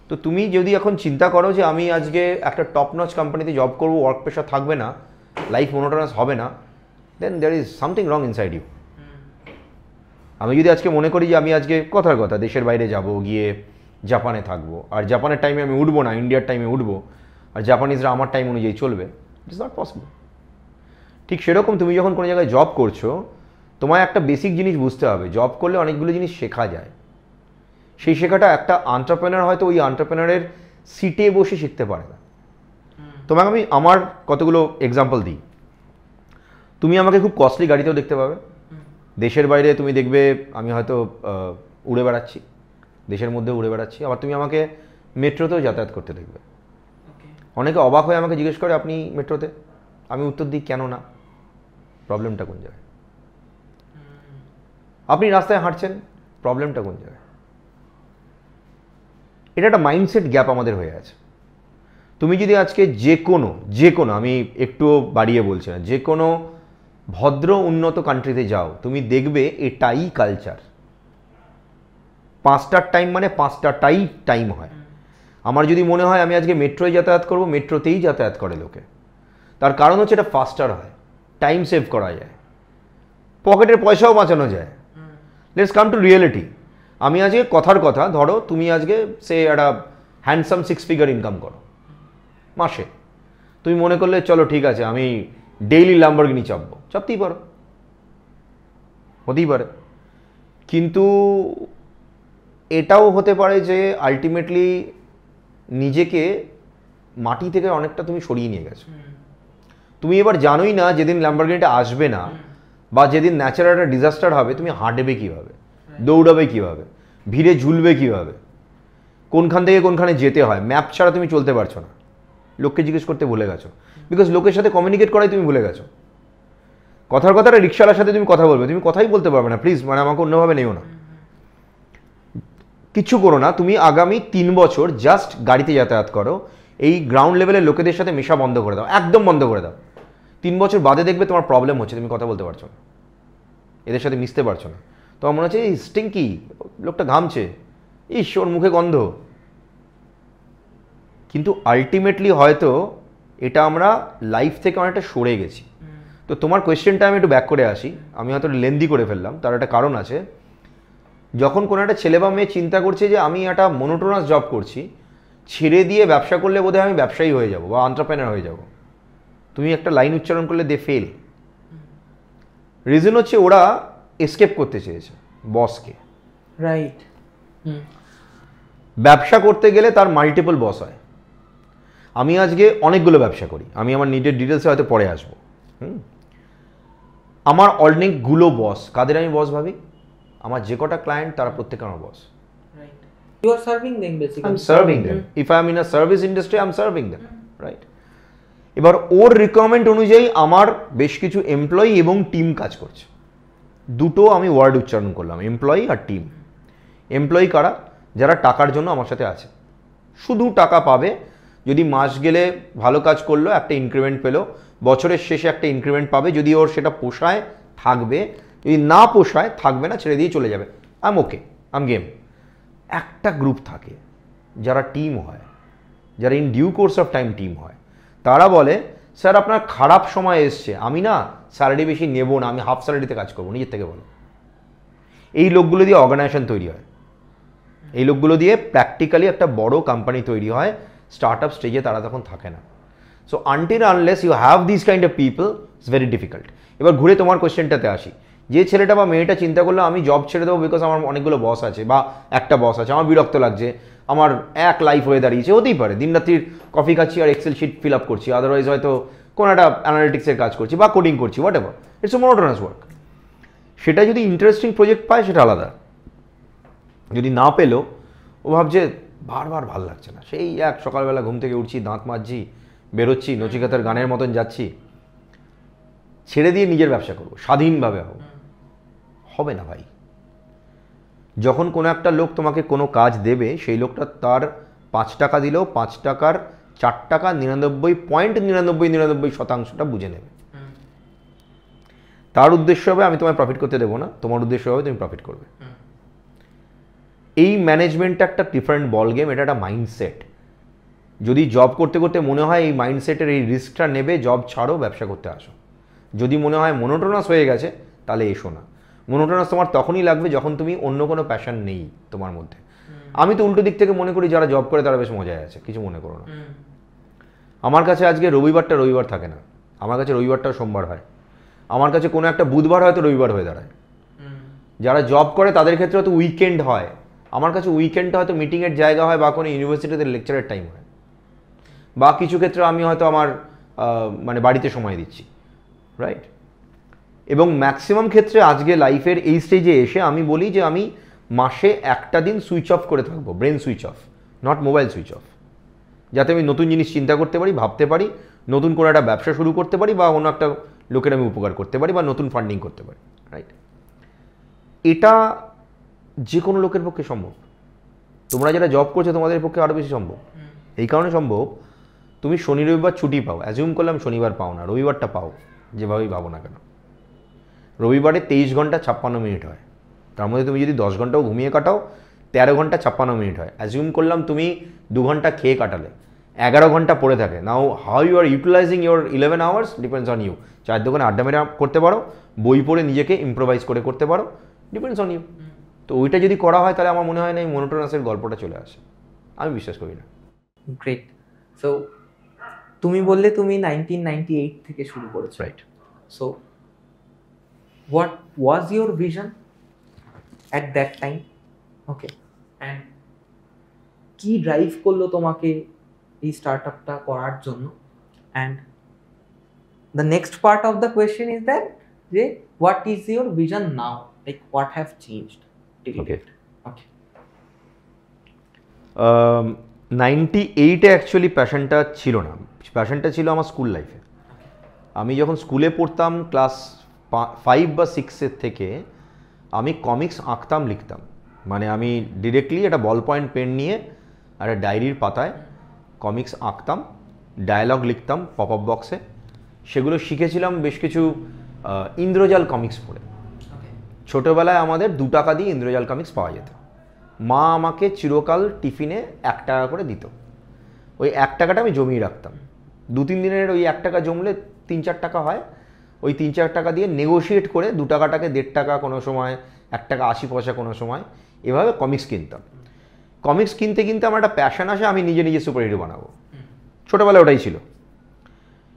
তো তুমি যদি এখন চিন্তা করো যে আমি আজকে একটা টপ নচ কোম্পানিতে জব করবো, ওয়ার্ক প্রেশার থাকবে না, লাইফ মোনোটোনাস হবে না, then there is something wrong inside you. আমি যদি আজকে মনে করি যে আমি আজকে কথার কথা দেশের বাইরে যাব, গিয়ে জাপানে থাকবো, আর জাপানের টাইমে আমি উঠবো না, ইন্ডিয়ার টাইমে উঠবো, আর জাপানিজরা আমার টাইম অনুযায়ী চলবে, ইট ইজ নট পসিবল। ঠিক সেরকম তুমি যখন কোনো জায়গায় জব করছো, তোমায় একটা বেসিক জিনিস বুঝতে হবে, জব করলে অনেকগুলো জিনিস শেখা যায়। সেই শেখাটা একটা এন্টারপ্রেনার হয়তো ওই এন্টারপ্রেনারের সিটে বসে শিখতে পারে না। তোমাকে আমি আমার কতগুলো এক্সাম্পল দিই। তুমি আমাকে খুব কস্টলি গাড়িতেও দেখতে পাবে, দেশের বাইরে তুমি দেখবে আমি হয়তো উড়ে বেড়াচ্ছি, দেশের মধ্যে উড়ে বেড়াচ্ছি, আবার তুমি আমাকে মেট্রোতেও যাতায়াত করতে দেখবে। অনেকে অবাক হয়ে আমাকে জিজ্ঞেস করে আপনি মেট্রোতে? আমি উত্তর দিই কেন না, প্রবলেমটা কোন জায়গায়? আপনি রাস্তায় হাঁটছেন, প্রবলেমটা কোন জায়গায়? এটা একটা মাইন্ডসেট গ্যাপ আমাদের হয়ে আছে। তুমি যদি আজকে যে কোনো আমি একটুও বাড়িয়ে বলছি না, যে কোনো ভদ্র উন্নত কান্ট্রিতে যাও, তুমি দেখবে এটাই কালচার। 5টার টাইম মানে 5টাটাই টাইম হয়। আমার যদি মনে হয় আমি আজকে মেট্রোয় যাতায়াত করবো, মেট্রোতেই যাতায়াত করে লোকে। তার কারণ হচ্ছে এটা ফাস্টার হয়, টাইম সেভ করা যায়, পকেটের পয়সাও বাঁচানো যায়। Let's come to reality. আমি আজকে কথার কথা, ধরো তুমি আজকে সে একটা হ্যান্ডসাম 6 ফিগার ইনকাম করো মাসে, তুমি মনে করলে চলো ঠিক আছে আমি ডেইলি ল্যাম্বরগিনি চাপবো, চাপতেই পারো, হতেই পারে। কিন্তু এটাও হতে পারে যে আলটিমেটলি নিজেকে মাটি থেকে অনেকটা তুমি সরিয়ে নিয়ে গেছো। তুমি এবার জানোই না যেদিন ল্যাম্বরগিনিটা আসবে না, বা যেদিন ন্যাচারাল একটা ডিজাস্টার হবে, তুমি হাঁটবে কীভাবে, দৌড়াবে কীভাবে, ভিড়ে ঝুলবে কীভাবে, কোনখান থেকে কোনখানে যেতে হয়, ম্যাপ ছাড়া তুমি চলতে পারছো না, লোককে জিজ্ঞেস করতে ভুলে গেছো, বিকজ লোকের সাথে কমিউনিকেট করাই তুমি ভুলে গেছো। কথার কথাটা রিক্সাওয়ালার সাথে তুমি কথা বলবে, তুমি কথাই বলতে পারবে না, প্লিজ মানে আমাকে অন্যভাবে নেও না, কিছু করো না। তুমি আগামী 3 বছর জাস্ট গাড়িতে যাতায়াত করো, এই গ্রাউন্ড লেভেলের লোকেদের সাথে মেশা বন্ধ করে দাও, একদম বন্ধ করে দাও। 3 বছর বাদে দেখবে তোমার প্রবলেম হচ্ছে, তুমি কথা বলতে পারছো না, এদের সাথে মিশতে পারছো না। তোমার মনে হচ্ছে এই স্টিঙ্কি লোকটা ঘামছে, ইস ওর মুখে গন্ধ। কিন্তু আলটিমেটলি হয়তো এটা আমরা লাইফ থেকে অনেকটা সরে গেছি। তো তোমার কোয়েশ্চেনটা আমি একটু ব্যাক করে আসি, আমি হয়তো লেন্দি করে ফেললাম, তার একটা কারণ আছে। যখন কোনো একটা ছেলে বা মেয়ে চিন্তা করছে যে আমি একটা মনোটোনাস জব করছি, ছেড়ে দিয়ে ব্যবসা করলে বোধহয় আমি ব্যবসায়ী হয়ে যাব বা এন্টারপ্রেনার হয়ে যাব, তুমি একটা লাইন উচ্চারণ করলে দে ফেল। রিজন হচ্ছে ওরা এসকেপ করতে চেয়েছে বসকে। রাইট। ব্যবসা করতে গেলে তার মাল্টিপল বস হয়। আমি আজকে অনেকগুলো ব্যবসা করি, আমি আমার নিজের ডিটেলসে হয়তো পরে আসবো। আমার অনেকগুলো বস, কাদের আমি বস ভাবি? আমার যে কটা ক্লায়েন্ট তারা প্রত্যেকে আমার বস। You are serving them basically. I'm serving them. If I'm in a service industry, I'm serving them. Right? এবার ওর রিকোয়ারমেন্ট অনুযায়ী আমার বেশ কিছু এমপ্লয়ি এবং টিম কাজ করছে। দুটো আমি ওয়ার্ড উচ্চারণ করলাম, এমপ্লয়ি আর টিম। এমপ্লয়ি কারা? যারা টাকার জন্য আমার সাথে আছে, শুধু টাকা পাবে, যদি মাস গেলে ভালো কাজ করলো একটা ইনক্রিমেন্ট পেলো, বছরের শেষে একটা ইনক্রিমেন্ট পাবে, যদি ওর সেটা পোষায় থাকবে, যদি না পোষায় থাকবে না, ছেড়ে দিয়ে চলে যাবে, আম ওকে, আম গেম। একটা গ্রুপ থাকে যারা টিম হয়, যারা in due course of time team হয়, তারা বলে স্যার আপনার খারাপ সময় এসছে, আমি না স্যালারি বেশি নেব না, আমি হাফ স্যালারিতে কাজ করবো, নিজের থেকে বলো। এই লোকগুলো দিয়ে অর্গানাইজেশন তৈরি হয়, এই লোকগুলো দিয়ে প্র্যাকটিক্যালি একটা বড় কোম্পানি তৈরি হয়, স্টার্ট আপ স্টেজে তারা তখন থাকে না। So until unless you have this kind of people, it's very difficult. এবার ঘুরে তোমার কোয়েশ্চেনটাতে আসি, যে ছেলেটা বা মেয়েটা চিন্তা করলো আমি জব ছেড়ে দেবো বিকজ আমার অনেকগুলো বস আছে বা একটা বস আছে, আমার বিরক্ত লাগছে, আমার এক লাইফ হয়ে দাঁড়িয়েছে, হতেই পারে দিন রাত্রির কফি খাচ্ছি আর এক্সেল শিট ফিল আপ করছি, আদারওয়াইজ হয়তো কোনো একটা অ্যানালিটিক্সের কাজ করছি বা কোডিং করছি, what ever, it's a monotonous work. সেটা যদি ইন্টারেস্টিং প্রজেক্ট পায় সেটা আলাদা, যদি না পেলো ও ভাবছে বারবার ভাল লাগছে না, সেই এক সকালবেলা ঘুম থেকে উঠছি, দাঁত মাজছি, বেরোচ্ছি, নচিকেতার গানের মতন যাচ্ছি, ছেড়ে দিয়ে নিজের ব্যবসা করবো, স্বাধীনভাবে হবে না ভাই। যখন কোনো একটা লোক তোমাকে কোনো কাজ দেবে, সেই লোকটা তার 5 টাকা দিলেও 5 টাকার 4 টাকা 99.9999% বুঝে নেবে। তার উদ্দেশ্য হবে আমি তোমায় প্রফিট করতে দেবো না, তোমার উদ্দেশ্য হবে তুমি প্রফিট করবে। এই ম্যানেজমেন্টটা একটা ডিফারেন্ট বল গেম, এটা একটা মাইন্ডসেট। যদি জব করতে করতে মনে হয় এই মাইন্ডসেটের এই রিস্কটা নেবে, জব ছাড়ো, ব্যবসা করতে আসো। যদি মনে হয় মোনোটোনাস হয়ে গেছে, তাহলে এসো না। মোনোটোনাস তোমার তখনই লাগবে যখন তুমি অন্য কোনো প্যাশন নেই তোমার মধ্যে। আমি তো উল্টো দিক থেকে মনে করি যারা জব করে তারা বেশ মজায় আছে, কিছু মনে করো না। আমার কাছে আজকে রবিবার থাকে না, আমার কাছে রবিবারটাও সোমবার হয়, আমার কাছে কোনো একটা বুধবার হয়তো রবিবার হয়ে দাঁড়ায়। যারা জব করে তাদের ক্ষেত্রে হয়তো উইকেন্ড হয়, আমার কাছে উইকেন্ডটা হয়তো মিটিংয়ের জায়গা হয় বা কোনো ইউনিভার্সিটিতে লেকচারের টাইম হয়, বা কিছু ক্ষেত্রে আমি হয়তো আমার মানে বাড়িতে সময় দিচ্ছি, রাইট। এবং ম্যাক্সিমাম ক্ষেত্রে আজকে লাইফের এই স্টেজে এসে আমি বলি যে আমি মাসে একটা দিন সুইচ অফ করে থাকবো, brain switch off, not mobile switch off, যাতে আমি নতুন জিনিস চিন্তা করতে পারি, ভাবতে পারি, নতুন কোনো একটা ব্যবসা শুরু করতে পারি বা অন্য একটা লোকের আমি উপকার করতে পারি বা নতুন ফান্ডিং করতে পারি, রাইট। এটা যে কোনো লোকের পক্ষে সম্ভব। তোমরা যারা জব করছো তোমাদের পক্ষে আরও বেশি সম্ভব। এই কারণে সম্ভব, তুমি শনি রবিবার ছুটি পাও, অ্যাজিউম করলাম শনিবার পাও না, রবিবারটা পাও, যেভাবেই ভাবো না কেন। রবিবারে 23 ঘন্টা 56 মিনিট হয়, তার মধ্যে তুমি যদি 10 ঘন্টাও ঘুমিয়ে কাটাও 13 ঘন্টা 56 মিনিট হয়। অ্যাজিউম করলাম তুমি 2 ঘন্টা খেয়ে কাটালে, 11 ঘন্টা পড়ে থাকে। Now how you are utilising your 11 hours depends on you. চায়ের দোকানে আড্ডা মেরে করতে পারো, বই পড়ে নিজেকে ইম্প্রোভাইজ করে করতে পারো, ডিপেন্ডস অন ইউ। তো ওইটা যদি করা হয় তাহলে আমার মনে হয় না এই মোনোটোনাসের গল্পটা চলে আসে, আমি বিশ্বাস করি না। গ্রেট। সো তুমি বললে তুমি 1998 থেকে শুরু করেছো, right. So what was your vision at that time? Okay, and কি ড্রাইভ করলো তোমাকে এই স্টার্টআপটা করার জন্য? and the next part of the question is that যে what is your vision now, like what have changed till date? Okay. 98-এ actually প্যাশনটা ছিল না, প্যাশনটা ছিল আমার স্কুল লাইফে। আমি যখন স্কুলে পড়তাম ক্লাস 5 বা 6-এর থেকে আমি কমিক্স আঁকতাম, লিখতাম। মানে আমি ডিরেক্টলি একটা বল পয়েন্ট পেন নিয়ে একটা ডায়েরির পাতায় কমিক্স আঁকতাম, ডায়ালগ লিখতাম পপ আপ বক্সে। সেগুলো শিখেছিলাম বেশ কিছু ইন্দ্রজাল কমিক্স পড়ে। ছোটোবেলায় আমাদের 2 টাকা দিয়ে ইন্দ্রজাল কমিক্স পাওয়া যেত। মা আমাকে চিরকাল টিফিনে 1 টাকা করে দিত, ওই 1 টাকাটা আমি জমিয়ে রাখতাম। 2-3 দিনের ওই 1 টাকা জমলে 3-4 টাকা হয়, ওই 3-4 টাকা দিয়ে নেগোশিয়েট করে 2 টাকাটাকে 1.5 টাকা কোনো সময়, 1 টাকা 80 পয়সা কোনো সময়, এভাবে কমিক্স কিনতাম। কমিক্স কিনতে কিনতে আমার একটা প্যাশন আসে, আমি নিজে নিজে সুপার হিরো বানাবো। ছোটোবেলায় ওটাই ছিল।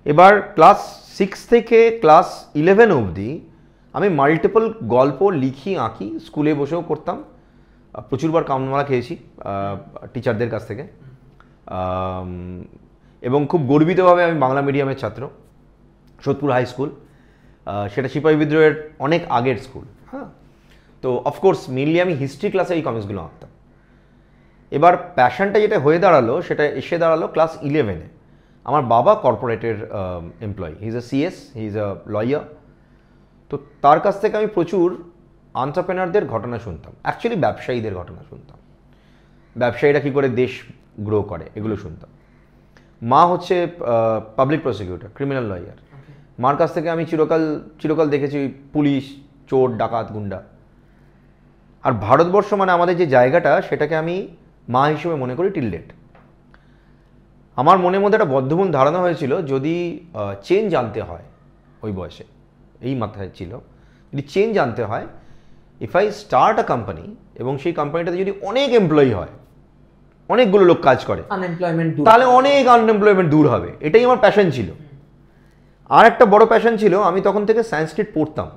এবার ক্লাস 6 থেকে ক্লাস 11 অবধি আমি মাল্টিপল গল্প লিখি, আঁকি, স্কুলে বসেও করতাম। প্রচুরবার কামমালা খেয়েছি টিচারদের কাছ থেকে, এবং খুব গর্বিতভাবে আমি বাংলা মিডিয়ামের ছাত্র, সোদপুর হাই স্কুল, সেটা সিপাহী বিদ্রোহের অনেক আগের স্কুল। হ্যাঁ, তো অফকোর্স মেনলি আমি হিস্ট্রি ক্লাসে এই কমিক্সগুলো আঁকতাম। এবার প্যাশনটা যেটা হয়ে দাঁড়ালো সেটা এসে দাঁড়ালো ক্লাস 11-এ। আমার বাবা কর্পোরেটের employee, he is a CS, he is a lawyer. তো তার কাছ থেকে আমি প্রচুর এন্টারপ্রেনারদের ঘটনা শুনতাম, অ্যাকচুয়ালি ব্যবসায়ীদের ঘটনা শুনতাম, ব্যবসায়ীরা কী করে দেশ গ্রো করে এগুলো শুনতাম। মা হচ্ছে পাবলিক প্রসিকিউটর, ক্রিমিনাল লয়ার। মার কাছ থেকে আমি চিরকাল দেখেছি পুলিশ, চোর, ডাকাত, গুন্ডা। আর ভারতবর্ষ মানে আমাদের যে জায়গাটা, সেটাকে আমি মা হিসেবে মনে করি টিল ডেট। আমার মনের মধ্যে একটা বদ্ধমূল ধারণা হয়েছিল, যদি চেঞ্জ আনতে হয় ওই বয়সে, এই মাথায় ছিল, যদি চেঞ্জ আনতে হয়, if I start a company এবং সেই কোম্পানিটাতে যদি অনেক এমপ্লয়ি হয়, অনেকগুলো লোক কাজ করে, তাহলে অনেক আনএমপ্লয়মেন্ট দূর হবে। এটাই আমার প্যাশন ছিল। আর একটা বড় প্যাশন ছিল, আমি তখন থেকে সংস্কৃত পড়তাম।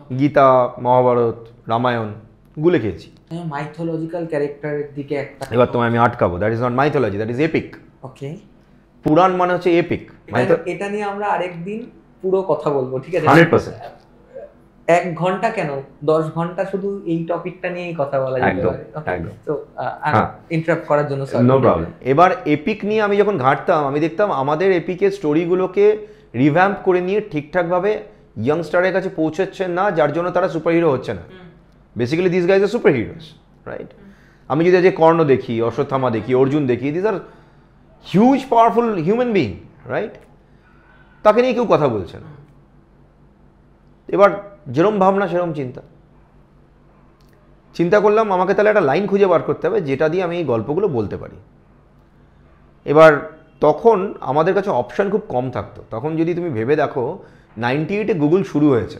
গীতা, মহাভারত, রামায়ণ গুলে খেয়েছি। মাইথোলজিক্যাল ক্যারেক্টারের দিকে একটা এবার তোমায় আমি আটকাবো, that is not mythology, that is epic. Okay, পুরাণ মানে হচ্ছে এপিক। এটা নিয়ে আমরা আরেকদিন পুরো কথা বলবো, ঠিক আছে? 100%। 1 ঘন্টা কেন 10 ঘন্টা শুধু এই টপিকটা নিয়েই কথা বলা যেতে একদম, পারে। একদম। তো ইন্টারাপ্ট করার জন্য নো প্রবলেম। এবার এপিক নিয়ে আমি যখন ঘাঁটতাম, আমি দেখতাম আমাদের এপিকের স্টোরিগুলোকে রিভ্যাম্প করে নিয়ে ঠিকঠাকভাবে ইয়াংস্টারের কাছে পৌঁছচ্ছে না, যার জন্য তারা সুপার হিরো হচ্ছে না। Basically this guys are superheroes, right? আমি যদি আজকে কর্ণ দেখি, অশ্বত্থামা দেখি, অর্জুন দেখি, this are huge powerful human being, right? তাকে নিয়ে কেউ কথা বলছে না। এবার যেরম ভাবনা সেরম চিন্তা করলাম আমাকে তাহলে একটা লাইন খুঁজে বার করতে হবে যেটা দিয়ে আমি এই গল্পগুলো বলতে পারি। এবার তখন আমাদের কাছে অপশান খুব কম থাকতো। তখন যদি তুমি ভেবে দেখো 98-এ গুগল শুরু হয়েছে,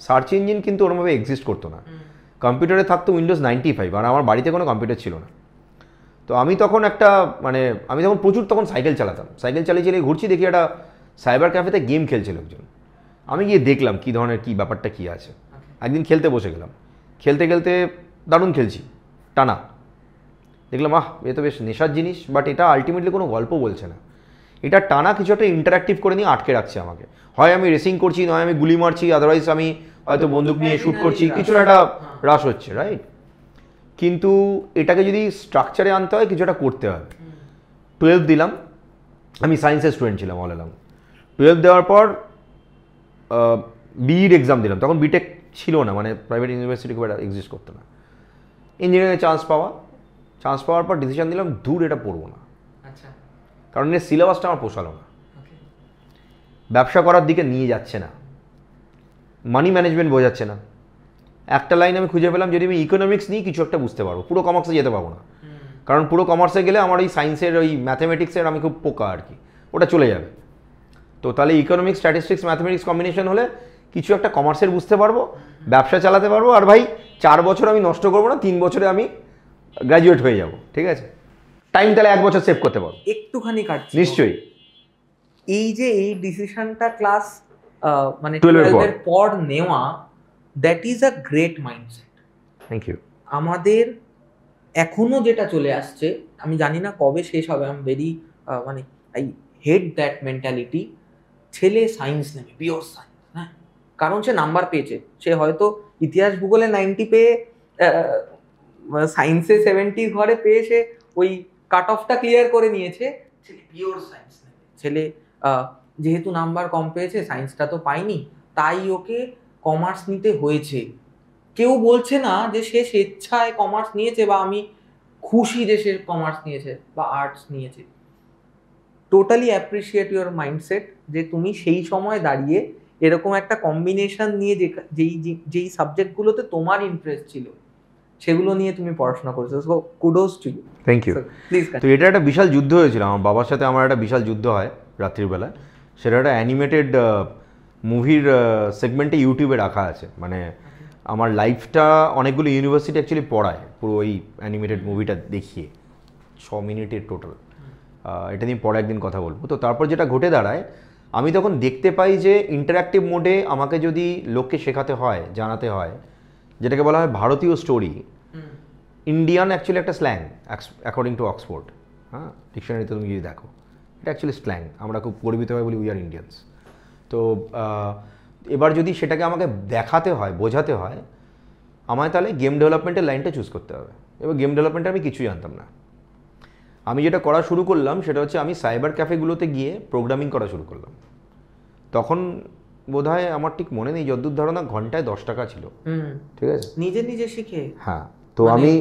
সার্চ ইঞ্জিন কিন্তু ওরমভাবে এক্সিস্ট করতো না। কম্পিউটারে থাকতো উইন্ডোজ 95, আর আমার বাড়িতে কোনো কম্পিউটার ছিল না। তো আমি তখন আমি তখন প্রচুর সাইকেল চালাতাম। সাইকেল চালিয়ে ঘুরছি, দেখি একটা সাইবার ক্যাফেতে গেম খেলছে লোকজন। আমি গিয়ে দেখলাম কী ধরনের কী ব্যাপারটা কী আছে। একদিন খেলতে বসে গেলাম, খেলতে দারুণ খেলছি, টানা। দেখলাম এ তো বেশ নেশার জিনিস, বাট এটা আলটিমেটলি কোনো গল্প বলছে না। এটা টানা কিছু একটা ইন্টারাক্টিভ করে নিয়ে আটকে রাখছে আমাকে। হয় আমি রেসিং করছি, নয় আমি গুলি মারছি, আদারওয়াইজ আমি হয়তো বন্দুক নিয়ে শ্যুট করছি, কিছু একটা রাশ হচ্ছে, রাইট? কিন্তু এটাকে যদি স্ট্রাকচারে আনতে হয়, কিছু একটা করতে হবে। 12 দিলাম, আমি সায়েন্সের স্টুডেন্ট ছিলাম অল অ্যালং। 12 দেওয়ার পর বিইড এক্সাম দিলাম। তখন বিটেক ছিল না, মানে প্রাইভেট ইউনিভার্সিটি খুব একটা এক্সিস্ট করতো না। ইঞ্জিনিয়ারিংয়ে চান্স পাওয়ার পর ডিসিশন দিলাম দূর এটা পড়বো না, কারণ এর সিলেবাসটা আমার পোষালো না, ব্যবসা করার দিকে নিয়ে যাচ্ছে না, মানি ম্যানেজমেন্ট বোঝাচ্ছে না। একটা লাইন আমি খুঁজে পেলাম, যদি আমি ইকোনমিক্স নিয়ে কিছু একটা বুঝতে পারবো। পুরো কমার্সে যেতে পারবো না, কারণ পুরো কমার্সে গেলে আমার ওই সায়েন্সের ওই ম্যাথামেটিক্সের আমি খুব পোকা আর কি, ওটা চলে যাবে। তো তাহলে ইকোনমিক্স, স্ট্যাটিস্টিক্স, ম্যাথামেটিক্স কম্বিনেশন হলে কিছু একটা কমার্সের বুঝতে পারবো, ব্যবসা চালাতে পারবো। আর ভাই 4 বছর আমি নষ্ট করবো না, 3 বছরে আমি গ্র্যাজুয়েট হয়ে যাব, ঠিক আছে? টাইম তাহলে 1 বছর সেভ করতে পারবো। একটুখানি কাটছি নিশ্চয়ই। এই ডিসিশনটা ক্লাস মানে 12 এর পর নেওয়া, that is a great mindset. Thank you. আমাদের এখনো যেটা চলে আসছে, আমি জানি না কবে শেষ হবে। আই এম ভেরি মানে আই হেট দ্যাট মেন্টালিটি। ছেলে সায়েন্স নেবে, পিওর সায়েন্স, হ্যাঁ, কারণ সে নাম্বার পেয়েছে। সে হয়তো ইতিহাস ভূগোলে 90 পেয়ে সায়েন্সে 70 ঘরে পেয়ে সে ওই কাট অফটা ক্লিয়ার করে নিয়েছে। ছেলে পিওর সায়েন্স নেবে। ছেলে যেহেতু নাম্বার কম পেয়েছে, সায়েন্সটা তো পায়নি, তাই ওকে কমার্স নিতে হয়েছে। কেউ বলছে না যে সে স্বেচ্ছায় কমার্স নিয়েছে, বা আমি খুশি যে সে কমার্স নিয়েছে বা আর্টস নিয়েছে। টোটালি অ্যাপ্রিসিয়েট ইউর মাইন্ডসেট যে তুমি সেই সময় দাঁড়িয়ে এরকম একটা কম্বিনেশন নিয়ে যেই সাবজেক্টগুলোতে তোমার ইন্টারেস্ট ছিল সেগুলো নিয়ে তুমি পড়াশোনা করেছো। So kudos to you. Thank you. Please. তো এটা একটা বিশাল যুদ্ধ হয়েছিল আমার বাবার সাথে। আমার একটা বিশাল যুদ্ধ হয় রাত্রিবেলায়। সেটা একটা অ্যানিমেটেড মুভির সেগমেন্টে ইউটিউবে রাখা আছে। মানে আমার লাইফটা অনেকগুলো ইউনিভার্সিটি অ্যাকচুয়ালি পড়ায় পুরো ওই অ্যানিমেটেড মুভিটা দেখিয়ে, 6 মিনিটের টোটাল। এটা নিয়ে পরে একদিন কথা বলবো। তো তারপর যেটা ঘটে দাঁড়ায়, আমি তখন দেখতে পাই যে ইন্টারঅ্যাক্টিভ মোডে আমাকে যদি লোককে শেখাতে হয়, জানাতে হয়, যেটাকে বলা হয় ভারতীয় স্টোরি, ইন্ডিয়ান অ্যাকচুয়ালি একটা স্ল্যাং অ্যাকর্ডিং টু অক্সফোর্ড, হ্যাঁ, ডিকশনারিতে তুমি যদি দেখো, এটা অ্যাকচুয়ালি স্ল্যাং। আমরা খুব গর্বিতভাবে বলি উই আর ইন্ডিয়ানস। তো এবার যদি সেটাকে আমাকে দেখাতে হয়, বোঝাতে হয়, আমায় তাহলে গেম ডেভেলপমেন্টের লাইনটা চুজ করতে হবে। এবার গেম ডেভেলপমেন্টে আমি কিছুই জানতাম না। আমি যেটা করা শুরু করলাম সেটা হচ্ছে আমি সাইবার ক্যাফেগুলোতে গিয়ে প্রোগ্রামিং করা শুরু করলাম। তখন বোধহয় আমার ঠিক মনে নেই, যদ্দূর ধারণা ঘন্টায় 10 টাকা ছিল, ঠিক আছে, নিজে শিখে। হ্যাঁ। তো আমি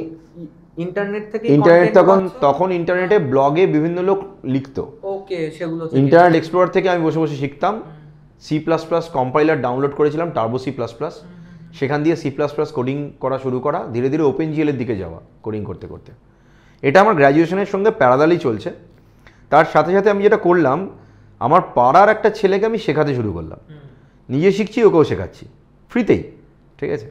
ইন্টারনেট তখন ইন্টারনেটে ব্লগে বিভিন্ন লোক লিখতো, ওকে, সেগুলো ইন্টারনেট এক্সপ্লোরার থেকে আমি বসে বসে শিখতাম। C++ কম্পাইলার ডাউনলোড করেছিলাম, টার্বো C++, সেখান দিয়ে C++ কোডিং করা শুরু করা, ধীরে ধীরে OpenGL এর দিকে যাওয়া কোডিং করতে করতে। এটা আমার গ্র্যাজুয়েশনের সঙ্গে প্যারালালি চলছে। তার সাথে সাথে আমি যেটা করলাম, আমার পাড়ার একটা ছেলেকে আমি শেখাতে শুরু করলাম। নিজে শিখছি, ওকেও শেখাচ্ছি ফ্রিতেই, ঠিক আছে।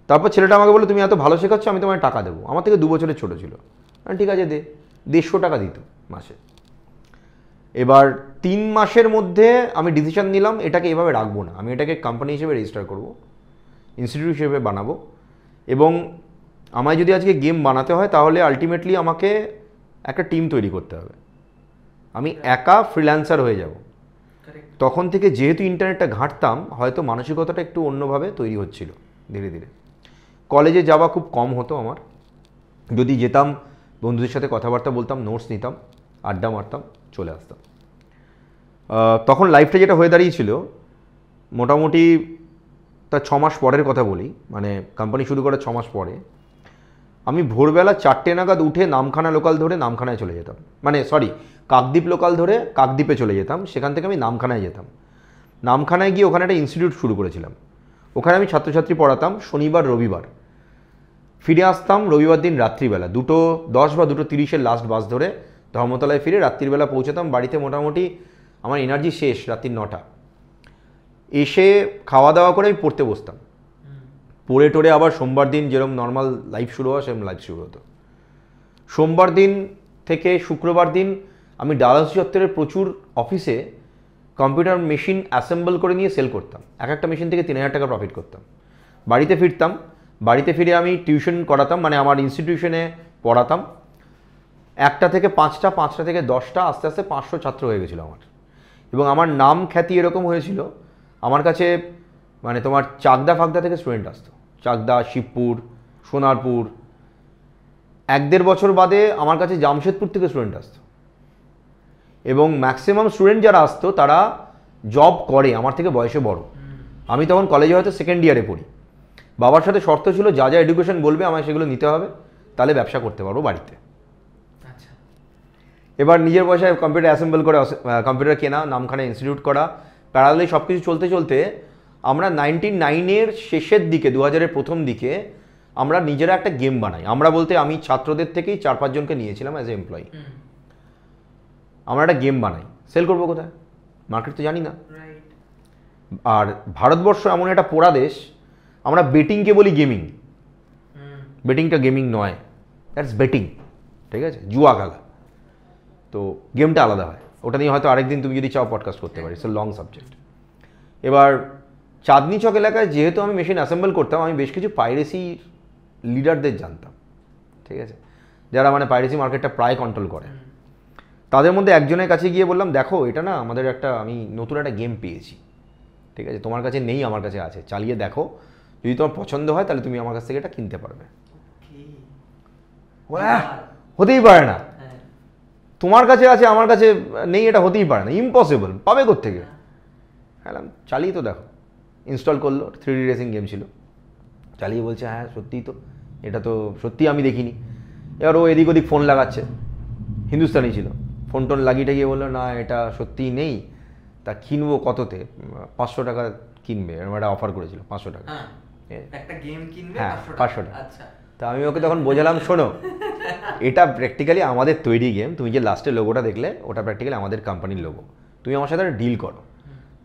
তারপর ছেলেটা আমাকে বললো, তুমি এত ভালো শেখাচ্ছ, আমি তোমায় টাকা দেবো। আমার থেকে 2 বছরের ছোটো ছিল। ঠিক আছে, দে। 150 টাকা দিত মাসে। এবার 3 মাসের মধ্যে আমি ডিসিশন নিলাম এটাকে এভাবে রাখবো না, আমি এটাকে কোম্পানি হিসেবে রেজিস্টার করব ইনস্টিটিউট হিসেবে বানাবো। এবং আমায় যদি আজকে গেম বানাতে হয় তাহলে আলটিমেটলি আমাকে একটা টিম তৈরি করতে হবে। আমি একা ফ্রিল্যান্সার হয়ে যাব। তখন থেকে যেহেতু ইন্টারনেটটা ঘাঁটতাম, হয়তো মানসিকতাটা একটু অন্যভাবে তৈরি হচ্ছিল ধীরে ধীরে। কলেজে যাওয়া খুব কম হতো আমার, যদি যেতাম বন্ধুদের সাথে কথাবার্তা বলতাম, নোটস নিতাম, আড্ডা মারতাম, চলে আসতাম। তখন লাইফটা যেটা হয়ে দাঁড়িয়েছিল, মোটামুটি তার 6 মাস পরের কথা বলি, মানে কোম্পানি শুরু করার 6 মাস পরে আমি ভোরবেলা 4টে নাগাদ উঠে নামখানা লোকাল ধরে নামখানায় চলে যেতাম, মানে সরি কাকদ্বীপ লোকাল ধরে কাকদ্বীপে চলে যেতাম। সেখান থেকে আমি নামখানায় যেতাম। নামখানায় গিয়ে ওখানে একটা ইনস্টিটিউট শুরু করেছিলাম। ওখানে আমি ছাত্রছাত্রী পড়াতাম শনিবার রবিবার। ফিরে আসতাম রবিবার দিন রাত্রিবেলা 2:10 বা 2:30 লাস্ট বাস ধরে ধর্মতলায় ফিরে রাত্রিবেলা পৌঁছাতাম বাড়িতে। মোটামুটি আমার এনার্জি শেষ রাত্রি 9টা। এসে খাওয়া দাওয়া করে আমি পড়তে বসতাম। পড়ে টোরে আবার সোমবার দিন যেরকম নর্মাল লাইফ শুরু হয় সেরকম লাইফ শুরু হতো। সোমবার দিন থেকে শুক্রবার দিন আমি ডালাস চত্বরের প্রচুর অফিসে কম্পিউটার মেশিন অ্যাসেম্বল করে নিয়ে সেল করতাম। একটা মেশিন থেকে 3,000 টাকা প্রফিট করতাম। বাড়িতে ফিরতাম, বাড়িতে ফিরে আমি টিউশন করাতাম, মানে আমার ইনস্টিটিউশনে পড়াতাম। 1টা থেকে 5টা, 5টা থেকে 10টা, আস্তে আস্তে 500 ছাত্র হয়ে গেছিলো আমার। এবং আমার নাম খ্যাতি এরকম হয়েছিল, আমার কাছে মানে তোমার চাকদা ফাকদা থেকে স্টুডেন্ট আসতো, চাকদা, শিবপুর, সোনারপুর। 1-1.5 বছর বাদে আমার কাছে জামশেদপুর থেকে স্টুডেন্ট আসতো। এবং ম্যাক্সিমাম স্টুডেন্ট যারা আসতো তারা জব করে, আমার থেকে বয়সে বড়। আমি তখন কলেজে হয়তো সেকেন্ড ইয়ারে পড়ি। বাবার সাথে শর্ত ছিল যা যা এডুকেশন বলবে আমায় সেগুলো নিতে হবে, তাহলে ব্যবসা করতে পারবো বাড়িতে। এবার নিজের পয়সায় কম্পিউটার অ্যাসেম্বল করে কম্পিউটার কেনা, নামখানা ইনস্টিটিউট করা, প্যারালালি সব কিছু চলতে চলতে আমরা 99-এর শেষের দিকে, 2000-এর প্রথম দিকে আমরা নিজেরা একটা গেম বানাই। আমরা বলতে আমি ছাত্রদের থেকেই 4-5 জনকে নিয়েছিলাম অ্যাজ এ এমপ্লয়ি। আমরা একটা গেম বানাই, সেল করবো কোথায়, মার্কেট তো জানি না। আর ভারতবর্ষ এমন একটা পোড়া দেশ, আমরা বেটিংকে বলি গেমিং। বেটিংটা গেমিং নয়, দ্যাটস বেটিং, ঠিক আছে, জুয়া খেলা। তো গেমটা আলাদা হয়, ওটা নিয়ে হয়তো আরেকদিন তুমি যদি চাও পডকাস্ট করতে পারি, ইটস এ লং সাবজেক্ট। এবার চাঁদনি চক এলাকায় যেহেতু আমি মেশিন অ্যাসেম্বল করতাম, আমি বেশ কিছু পাইরেসি লিডারদের জানতাম, ঠিক আছে, যারা মানে পাইরেসি মার্কেটটা প্রায় কন্ট্রোল করে। তাদের মধ্যে একজনের কাছে গিয়ে বললাম, দেখো এটা না আমাদের আমি নতুন একটা গেম পেয়েছি, ঠিক আছে, তোমার কাছে নেই, আমার কাছে আছে, চালিয়ে দেখো, যদি তোমার পছন্দ হয় তাহলে তুমি আমার কাছ থেকে এটা কিনতে পারবে। হতেই পারে না, তোমার কাছে আছে আমার কাছে নেই, এটা হতেই পারে না, ইম্পসিবল, পাবে কোত্থেকে? হ্যাঁ, চালিয়ে তো দেখো। ইনস্টল করলো, 3D রেসিং গেম ছিল, চালিয়ে বলছে হ্যাঁ সত্যিই তো, এটা তো সত্যি আমি দেখিনি। এবার ও এদিক ওদিক ফোন লাগাচ্ছে, হিন্দুস্তানি ছিল, ফোন টোন লাগিয়ে গিয়ে বললো না এটা সত্যিই নেই, তা কিনবো কততে, 500 টাকা কিনবে, এরকম একটা অফার করেছিল, 500 টাকা একটা গেম কিনবে, হ্যাঁ 500 টাকা। আচ্ছা, তা আমি ওকে তখন বোঝালাম, শোনো এটা প্র্যাকটিক্যালি আমাদের তৈরি গেম, তুমি যে লাস্টের লোগোটা দেখলে ওটা প্র্যাকটিক্যালি আমাদের কোম্পানির লোগো, তুমি আমার সাথে ডিল করো,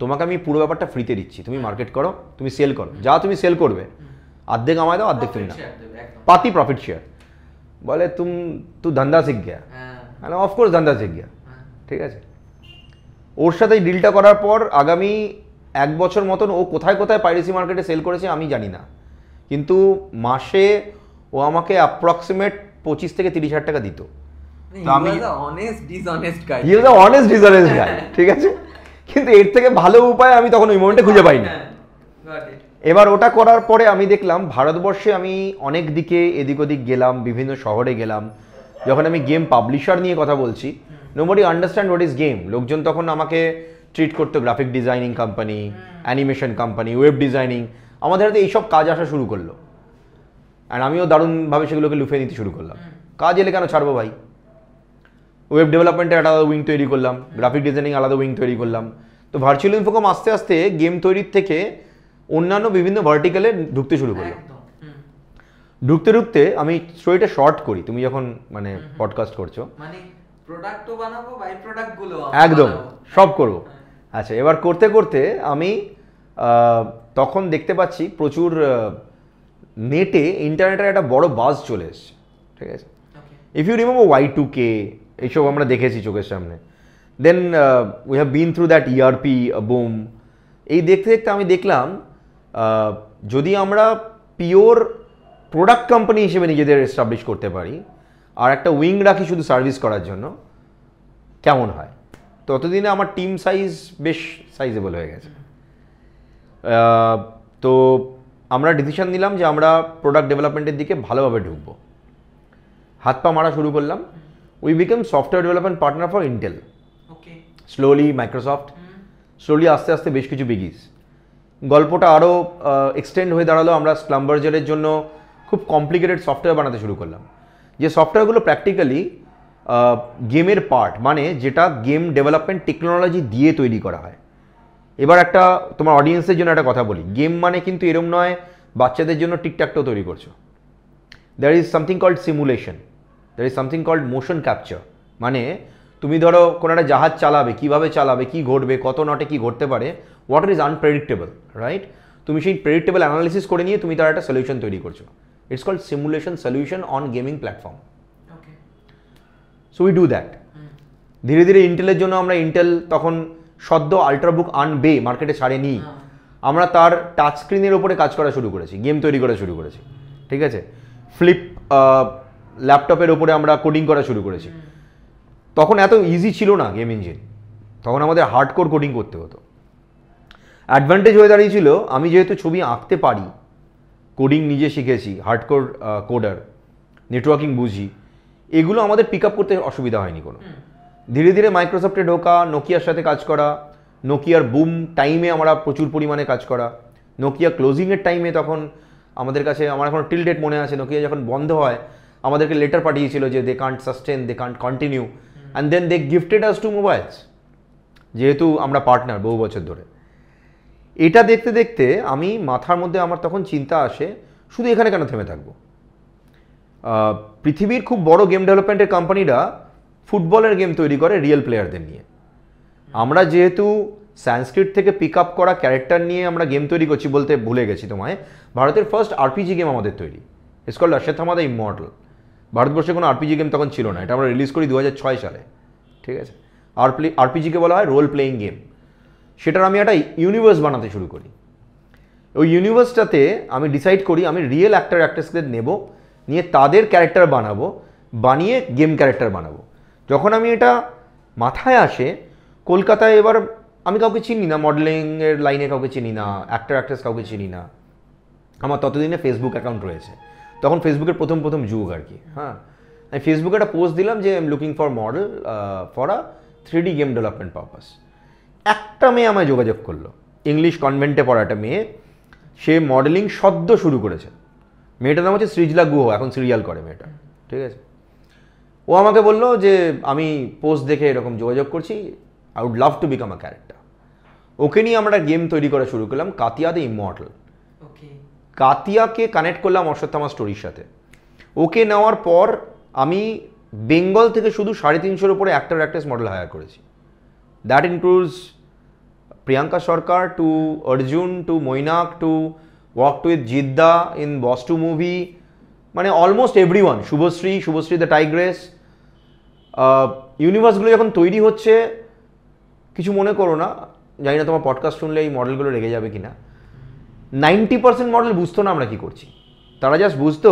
তোমাকে আমি পুরো ব্যাপারটা ফ্রিতে দিচ্ছি, তুমি মার্কেট করো, তুমি সেল করো, যা তুমি সেল করবে অর্ধেক আমায় দাও, অর্ধেক তুমি না, পাতি প্রফিট শেয়ার। বলে তুই ধন্দা শিখ গিয়া, অফকোর্স ধন্দা শিখ গিয়া, ঠিক আছে। ওর সাথে ডিলটা করার পর আগামী 1 বছর মতন ও কোথায় কোথায় পাইরেসি মার্কেটে সেল করেছে আমি জানি না, কিন্তু মাসে ও আমাকে অ্যাপ্রক্সিমেট 25 থেকে 30 হাজার টাকা দিত। আমি অনেস্ট ডিসঅনেস্ট গাই, হি ওয়াজ আ অনেস্ট ডিসঅনেস্ট গাই, ঠিক আছে, কিন্তু এর থেকে ভালো উপায় আমি তখন ওই মোমেন্টে খুঁজে পাইনি। এবার ওটা করার পরে আমি দেখলাম ভারতবর্ষে আমি অনেক দিকে এদিক ওদিক গেলাম, বিভিন্ন শহরে গেলাম, যখন আমি গেম পাবলিশার নিয়ে কথা বলছি, nobody understand what is game. লোকজন তখন আমাকে ট্রিট করতো graphic designing company, animation company, web designing, আমাদের হাতে এইসব কাজ আসা শুরু করলো। আর আমিও দারুণভাবে সেগুলোকে লুফে নিতে শুরু করলাম। কাজ এলে কেন ছাড়বো ভাই। ওয়েব ডেভেলপমেন্টের একটা আলাদা উইং তৈরি করলাম, গ্রাফিক ডিজাইনিং আলাদা উইং তৈরি করলাম। তো ভার্চুয়াল ইনফোকম আস্তে আস্তে গেম তৈরির থেকে অন্যান্য বিভিন্ন ভার্টিক্যালে ঢুকতে শুরু করলাম। ঢুকতে ঢুকতে আমি স্টোরিটা শর্ট করি, তুমি যখন মানে পডকাস্ট করছো, মানে প্রোডাক্টও বানাবো, বাই প্রোডাক্টগুলো একদম সব করবো। আচ্ছা, এবার করতে করতে আমি তখন দেখতে পাচ্ছি প্রচুর নেটে ইন্টারনেটের একটা বড় বাজ চলে এসছে, ঠিক আছে। ইফ ইউ রিমেম্বার Y2K, এইসব আমরা দেখেছি চোখের সামনে। Then we have been through that ERP boom. এই দেখতে দেখতে আমি দেখলাম যদি আমরা পিওর প্রোডাক্ট কোম্পানি হিসেবে নিজেদের এস্টাবলিশ করতে পারি আর একটা উইং রাখি শুধু সার্ভিস করার জন্য, কেমন হয়? ততদিনে আমার টিম সাইজ বেশ সাইজেবল হয়ে গেছে। তো আমরা ডিসিশন নিলাম যে আমরা প্রোডাক্ট ডেভেলপমেন্টের দিকে ভালোভাবে ঢুকবো, হাত পা মারা শুরু করলাম। We became software development partner for Intel, slowly Microsoft, slowly আস্তে আস্তে বেশ কিছু বিগিস। গল্পটা আরও এক্সটেন্ড হয়ে দাঁড়ালো, আমরা স্লামবার্জারের জন্য খুব কমপ্লিকেটেড সফটওয়্যার বানাতে শুরু করলাম, যে সফটওয়্যারগুলো প্র্যাকটিক্যালি গেমের পার্ট, মানে যেটা গেম ডেভেলপমেন্ট টেকনোলজি দিয়ে তৈরি করা হয়। এবার একটা তোমার অডিয়েন্সের জন্য একটা কথা বলি, গেম মানে কিন্তু এরম নয় বাচ্চাদের জন্য টিকট্যাকটাও তৈরি করছো। There is something called simulation, there is something called motion capture. মানে তুমি ধরো কোনো একটা জাহাজ চালাবে, কীভাবে চালাবে, কী ঘটবে, কত নটে কী ঘটতে পারে, ওয়াটার ইজ আনপ্রেডিক্টেবল, রাইট? তুমি সেই প্রেডিক্টেবল অ্যানালিসিস করে নিয়ে তুমি তার একটা সলিউশন তৈরি করছো। It's called simulation solution on gaming platform. So we do that. ধীরে ধীরে ইন্টেলের জন্য আমরা, ইন্টেল তখন সদ্য আল্ট্রাবুক আনবে মার্কেটে ছাড়েনি, আমরা তার টাচ স্ক্রিনের ওপরে কাজ করা শুরু করেছি, গেম তৈরি করা শুরু করেছি, ঠিক আছে? ফ্লিপ ল্যাপটপের ওপরে আমরা কোডিং করা শুরু করেছি। তখন এত ইজি ছিল না গেম ইঞ্জিন, তখন আমাদের হার্ডকোর কোডিং করতে হতো। অ্যাডভান্টেজ হয়ে দাঁড়িয়েছিল আমি যেহেতু ছবি আঁকতে পারি, কোডিং নিজে শিখেছি, হার্ডকোর কোডার, নেটওয়ার্কিং বুঝি, এগুলো আমাদের পিক আপ করতে অসুবিধা হয়নি কোনো। ধীরে ধীরে মাইক্রোসফটে ঢোকা, নোকিয়ার সাথে কাজ করা, নোকিয়ার বুম টাইমে আমরা প্রচুর পরিমাণে কাজ করা, নোকিয়া ক্লোজিংয়ের টাইমে তখন আমাদের কাছে, আমার এখন টিল ডেট মনে আছে, নোকিয়া যখন বন্ধ হয় আমাদেরকে লেটার পাঠিয়েছিল যে they can't sustain, they can't continue, and then they gifted us two mobiles, যেহেতু আমরা পার্টনার বহু বছর ধরে। এটা দেখতে দেখতে আমি মাথার মধ্যে আমার তখন চিন্তা আসে, শুধু এখানে কেন থেমে থাকবো? পৃথিবীর খুব বড় গেম ডেভেলপমেন্টের কোম্পানিরা ফুটবলের গেম তৈরি করে রিয়েল প্লেয়ারদের নিয়ে। আমরা যেহেতু সংস্কৃত থেকে পিক আপ করা ক্যারেক্টার নিয়ে আমরা গেম তৈরি করছি, বলতে ভুলে গেছি তোমায়, ভারতের ফার্স্ট আরপিজি গেম আমাদের তৈরি, it's called Ashwatthama the immortal. ভারতবর্ষে কোনো আরপিজি গেম তখন ছিল না, এটা আমরা রিলিজ করি 2006 সালে, ঠিক আছে? আরপিজিকে বলা হয় রোল প্লেয়িং গেম। সেটার আমি একটা ইউনিভার্স বানাতে শুরু করি। ওই ইউনিভার্সটাতে আমি ডিসাইড করি আমি রিয়েল অ্যাক্টর অ্যাক্ট্রেসদের নেব, নিয়ে তাদের ক্যারেক্টার বানাবো, বানিয়ে গেম ক্যারেক্টার বানাবো। যখন আমি এটা মাথায় আসে, কলকাতায় এবার আমি কাউকে চিনি না, মডেলিংয়ের লাইনে কাউকে চিনি না, অ্যাক্টর অ্যাক্ট্রেস কাউকে চিনি না। আমার ততদিনে ফেসবুক অ্যাকাউন্ট রয়েছে, তখন ফেসবুকের প্রথম যুগ আর কি। হ্যাঁ, আমি ফেসবুকে একটা পোস্ট দিলাম যে I am looking for model for a 3D game development purpose. একটা মেয়ে আমায় যোগাযোগ করলো, ইংলিশ কনভেন্টে পড়া একটা মেয়ে, সে মডেলিং সদ্য শুরু করেছে। মেয়েটার নাম হচ্ছে সৃজলা গুহ, এখন সিরিয়াল করে মেয়েটা, ঠিক আছে? ও আমাকে বললো যে আমি পোস্ট দেখে এরকম যোগাযোগ করছি, I would love to become a character. Okay নিয়ে আমরা গেম তৈরি করা শুরু করলাম, কাতিয়া দ্য ইমমর্টাল। কাতিয়াকে কানেক্ট করলাম অশ্বত্থামা স্টোরির সাথে। ওকে নেওয়ার পর আমি বেঙ্গল থেকে শুধু 350-এর উপরে অ্যাক্টর অ্যাক্ট্রেস মডেল হায়ার করেছি। That includes Priyanka Sarkar to Arjun to Mainak to worked with জিদ্দা ইন বস 2 মুভি, মানে almost everyone, Subhashree the tigress. ইউনিভার্সগুলো যখন তৈরি হচ্ছে, কিছু মনে করো না, জানি না তোমার পডকাস্ট শুনলে এই মডেলগুলো রেগে যাবে কিনা, 90% মডেল বুঝতো না আমরা কি করছি। তারা জাস্ট বুঝতো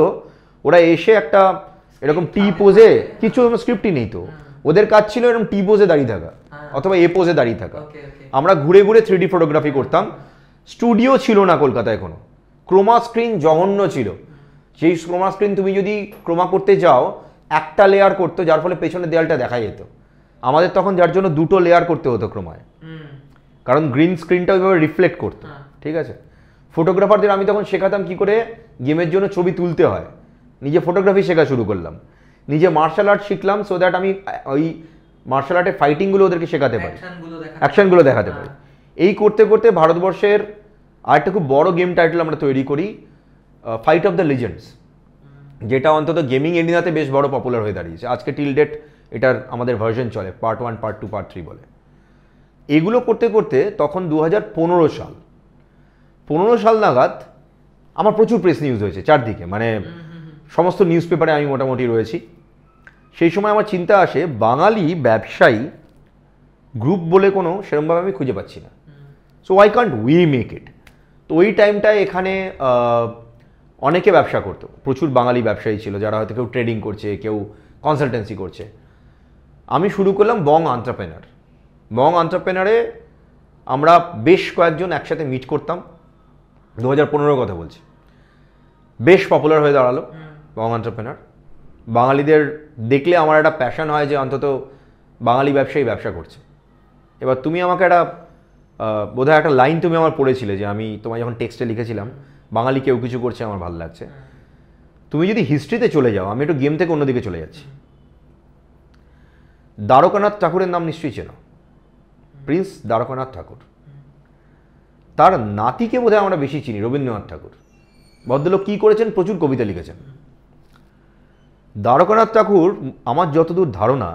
ওরা এসে একটা এরকম টি পোজে, কিছু স্ক্রিপ্টই নেই তো, ওদের কাজ ছিল এরকম টি পোজে দাঁড়িয়ে থাকা অথবা এ পোজে দাঁড়িয়ে থাকা। আমরা ঘুরে ঘুরে 3D ফটোগ্রাফি করতাম। স্টুডিও ছিল না কলকাতায় কোনো, ক্রোমা স্ক্রিন জঘন্য ছিল। সেই ক্রোমা স্ক্রিন তুমি যদি ক্রোমা করতে যাও, একটা লেয়ার করতো, যার ফলে পেছনের দেয়ালটা দেখা যেত। আমাদের তখন যার জন্য 2টো লেয়ার করতে হতো ক্রোমায়, কারণ গ্রিন স্ক্রিনটা ওইভাবে রিফ্লেক্ট করতো, ঠিক আছে? ফটোগ্রাফারদের আমি তখন শেখাতাম কি করে গেমের জন্য ছবি তুলতে হয়, নিজে ফটোগ্রাফি শেখা শুরু করলাম, নিজে মার্শাল আর্ট শিখলাম, সো দ্যাট আমি ওই মার্শাল আর্টের ফাইটিংগুলো ওদেরকে শেখাতে পারি, অ্যাকশনগুলো দেখাতে পারি। এই করতে করতে ভারতবর্ষের আরেকটা খুব বড় গেম টাইটেল আমরা তৈরি করি, ফাইট অফ দ্য লিজেন্ডস, যেটা অন্তত গেমিং ইন্ডিয়াতে বেশ বড় পপুলার হয়ে দাঁড়িয়েছে। আজকে টিল ডেট এটার আমাদের ভার্সন চলে, পার্ট 1, পার্ট 2, পার্ট 3 বলে। এগুলো করতে করতে তখন 2015 সাল নাগাদ আমার প্রচুর প্রেস নিউজ হয়েছে চারদিকে, মানে সমস্ত নিউজ পেপারে আমি মোটামুটি রয়েছি। সেই সময় আমার চিন্তা আসে, বাঙালি ব্যবসায়ী গ্রুপ বলে কোনো সেরকমভাবে আমি খুঁজে পাচ্ছি না। So Y Kant we make it? তো ওই টাইমটায় এখানে অনেকে ব্যবসা করতো, প্রচুর বাঙালি ব্যবসায়ী ছিল যারা হয়তো কেউ ট্রেডিং করছে, কেউ কনসালটেন্সি করছে। আমি শুরু করলাম বং এন্টারপ্রেনার। বং এন্টারপ্রেনারে আমরা বেশ কয়েকজন একসাথে মিট করতাম, 2015 কথা বলছি। বেশ পপুলার হয়ে দাঁড়ালো বং এন্টারপ্রেনার। বাঙালিদের দেখলে আমার একটা প্যাশন হয় যে অন্তত বাঙালি ব্যবসায়ী ব্যবসা করছে। এবার তুমি আমাকে একটা বোধহয় একটা লাইন তুমি আমার পড়েছিলে, যে আমি তোমায় যখন টেক্সটে লিখেছিলাম বাঙালি কেউ কিছু করছে আমার ভালো লাগছে। তুমি যদি হিস্ট্রিতে চলে যাও, আমি একটু গেম থেকে অন্যদিকে চলে যাচ্ছি। দ্বারকানাথ ঠাকুরের নাম নিশ্চয়ই চেনো, প্রিন্স দ্বারকানাথ ঠাকুর। তার নাতিকে বোধহয় আমরা বেশি চিনি, রবীন্দ্রনাথ ঠাকুর। ভদ্রলোক কী করেছেন, প্রচুর কবিতা লিখেছেন। দ্বারকানাথ ঠাকুর, আমার যতদূর ধারণা,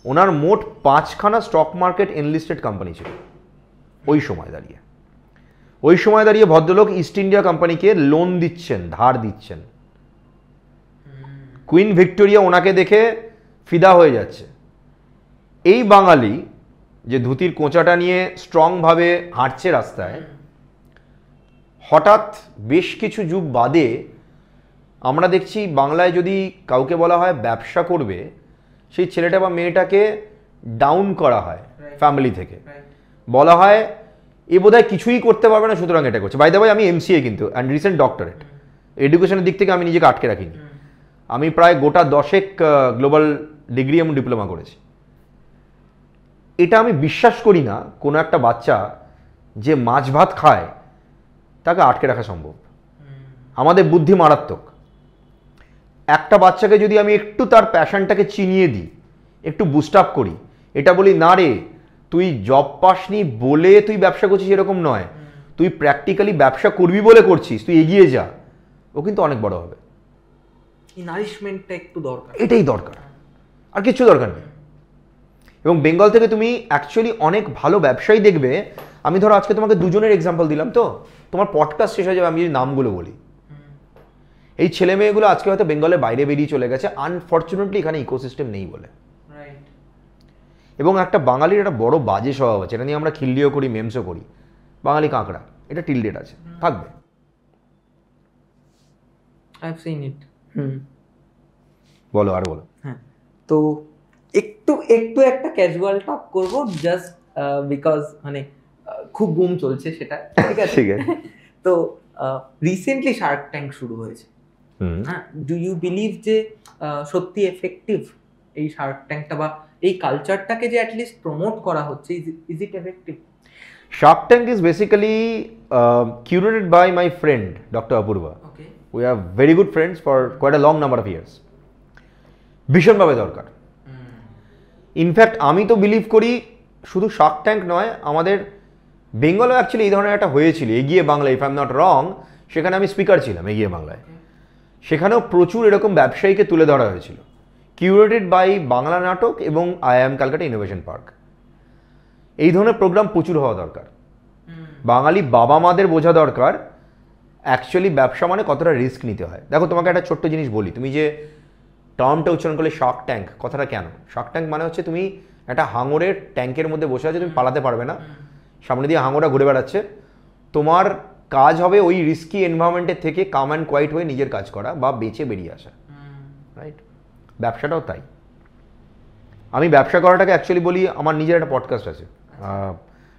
ওনার মোট 5খানা স্টক মার্কেট এনলিস্টেড কোম্পানি ছিল ওই সময় দাঁড়িয়ে। ওই সময় দাঁড়িয়ে ভদ্রলোক ইস্ট ইন্ডিয়া কোম্পানিকে লোন দিচ্ছেন, ধার দিচ্ছেন। কুইন ভিক্টোরিয়া ওনাকে দেখে ফিদা হয়ে যাচ্ছে। এই বাঙালি যে ধুতির কোঁচাটা নিয়ে স্ট্রংভাবে হাঁটছে রাস্তায়, হঠাৎ বেশ কিছু যুগ বাদে আমরা দেখছি বাংলায় যদি কাউকে বলা হয় ব্যবসা করবে, সেই ছেলেটা বা মেয়েটাকে ডাউন করা হয় ফ্যামিলি থেকে। বলা হয় এ বোধহয় কিছুই করতে পারবে না, সুতরাং এটা করছে। বাই দ্য ওয়ে, আমি এমসিএ কিন্তু, অ্যান্ড রিসেন্ট ডক্টরেট। এডুকেশনের দিক থেকে আমি নিজেকে আটকে রাখিনি। আমি প্রায় গোটা 10 গ্লোবাল ডিগ্রি এবং ডিপ্লোমা করেছি। এটা আমি বিশ্বাস করি না কোনো একটা বাচ্চা যে মাছ ভাত খায় তাকে আটকে রাখা সম্ভব। আমাদের বুদ্ধি মারাত্মক। একটা বাচ্চাকে যদি আমি একটু তার প্যাশনটাকে চিনিয়ে দিই, একটু বুস্ট আপ করি, এটা বলি না রে তুই জব পাসনি বলে তুই ব্যবসা করছিস এরকম নয়, তুই প্র্যাকটিক্যালি ব্যবসা করবি বলে করছিস, তুই এগিয়ে যা, ও কিন্তু অনেক বড় হবে। নারিশমেন্টটা একটু দরকার, এটাই দরকার, আর কিছু দরকার নেই। এবং বেঙ্গল থেকে তুমি অ্যাকচুয়ালি অনেক ভালো ব্যবসায়ী দেখবে। আমি ধরো আজকে তোমাকে দুজনের এক্সাম্পল দিলাম, তো তোমার পডকাস্ট শেষ হয়ে যাবে আমি যদি নামগুলো বলি। এই ছেলে মেয়েগুলো আজকে হয়তো বেঙ্গলের বাইরে বেরিয়ে চলে গেছে, আনফর্চুনেটলি এখানে ইকোসিস্টেম নেই বলে। এবং একটা বাঙালির একটা বড় বাজে স্বভাব আছে, এটা নিয়ে আমরা খিল্লিও করি, মেমসও করি। বাঙালি কাঁকড়া, এটা টিলডেট আছে, থাকবে। বলো, আর বলো। হ্যাঁ, তো একটু একটা ক্যাজুয়াল টক করব, জাস্ট বিকজ মানে খুব বুম চলছে সেটা, ঠিক আছে? ঠিক আছে। তো রিসেন্টলি শার্ক ট্যাঙ্ক শুরু হয়েছে। হ্যাঁ, ডু ইউ বিলিভ যে সত্যি এফেক্টিভ এই শার্ক ট্যাঙ্কটা, বা এই কালচারটাকে যে অ্যাটলিস্ট প্রমোট করা হচ্ছে, is it effective? Shark Tank is basically curated by my friend Dr. Apurva. Okay. We are very good friends for quite a long number of years. ভীষণভাবে দরকার। ইনফ্যাক্ট আমি তো বিলিভ করি শুধু শার্ক ট্যাঙ্ক নয়, আমাদের বেঙ্গলও অ্যাকচুয়ালি এই ধরনের একটা হয়েছিল, এগিয়ে Bangla, if I am not wrong. সেখানে আমি স্পিকার ছিলাম এগিয়ে বাংলায়। সেখানেও প্রচুর এরকম ব্যবসায়ীকে তুলে ধরা হয়েছিল, কিউরেটেড বাই বাংলা নাটক এবং IIM ক্যালকাটা ইনোভেশন পার্ক। এই ধরনের প্রোগ্রাম প্রচুর হওয়া দরকার। বাঙালি বাবা মাদের বোঝা দরকার অ্যাকচুয়ালি ব্যবসা মানে কতটা রিস্ক নিতে হয়। দেখো তোমাকে একটা ছোট্ট জিনিস বলি, তুমি যে টার্মটা উচ্চারণ করলে শার্ক ট্যাঙ্ক, কথাটা কেন? শার্ক ট্যাঙ্ক মানে হচ্ছে তুমি একটা হাঙরের ট্যাঙ্কের মধ্যে বসে আছো, তুমি পালাতে পারবে না, সামনে দিয়ে হাঙরটা ঘুরে বেড়াচ্ছে। তোমার কাজ হবে ওই রিস্কি এনভায়রনমেন্টের থেকে কাম অ্যান্ড কোয়াইট হয়ে নিজের কাজ করা বা বেঁচে বেরিয়ে আসা, রাইট? ব্যবসাটাও তাই। আমি ব্যবসা করাটাকে অ্যাকচুয়ালি বলি, আমার নিজের একটা পডকাস্ট আছে,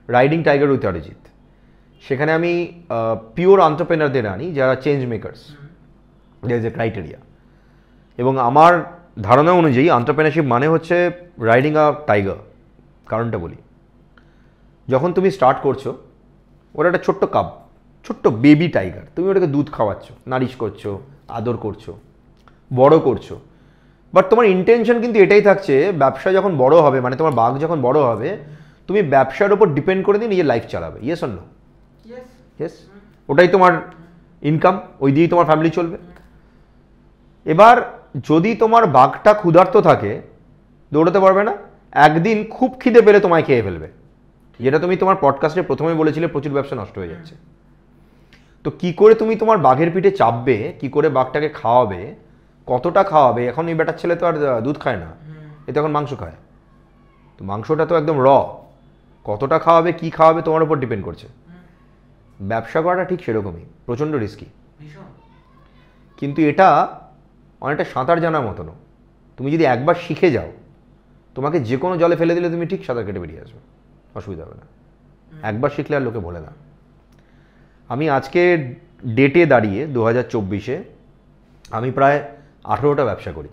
রাইডিং টাইগার উইথ অরিজিৎ। সেখানে আমি পিওর এন্টারপ্রেনারদের আনি যারা change makers, there is a criteria. এবং আমার ধারণা অনুযায়ী এন্টারপ্রেনারশিপ মানে হচ্ছে রাইডিং আ টাইগার। কারণটা বলি, যখন তুমি স্টার্ট করছো, ওরা একটা ছোট্ট কাপ, ছোট্ট বেবি টাইগার, তুমি ওটাকে দুধ খাওয়াচ্ছ, নারিশ করছো, আদর করছো, বড় করছো। বাট তোমার ইন্টেনশন কিন্তু এটাই থাকছে, ব্যবসা যখন বড় হবে, মানে তোমার বাঘ যখন বড় হবে, তুমি ব্যবসার উপর ডিপেন্ড করে দিয়ে নিজের লাইফ চালাবে। Yes or no? ইয়েস। ওটাই তোমার ইনকাম, ওই দিয়েই তোমার ফ্যামিলি চলবে। এবার যদি তোমার বাঘটা ক্ষুধার্ত থাকে, দৌড়াতে পারবে না, একদিন খুব খিদে পেলে তোমায় খেয়ে ফেলবে, যেটা তুমি তোমার পডকাস্টে প্রথমে বলেছিলে প্রচুর ব্যবসা নষ্ট হয়ে যাচ্ছে। তো কি করে তুমি তোমার বাঘের পিঠে চাপবে, কি করে বাঘটাকে খাওয়াবে, কতটা খাওয়াবে? এখন এই বেটার ছেলে তো আর দুধ খায় না, এ তো এখন মাংস খায়। তো মাংসটা তো একদম র, কতটা খাওয়াবে, কি খাওয়াবে তোমার উপর ডিপেন্ড করছে। ব্যবসা করাটা ঠিক সেরকমই, প্রচণ্ড রিস্কি, ভীষণ। কিন্তু এটা অনেকটা সাঁতার জানার মতনও। তুমি যদি একবার শিখে যাও, তোমাকে যে কোনো জলে ফেলে দিলে তুমি ঠিক সাঁতার কেটে বেরিয়ে আসবে, অসুবিধা হবে না। একবার শিখলে আর লোকে বলে না। আমি আজকে ডেটে দাঁড়িয়ে 2024-এ আমি প্রায় 18টা ব্যবসা করি।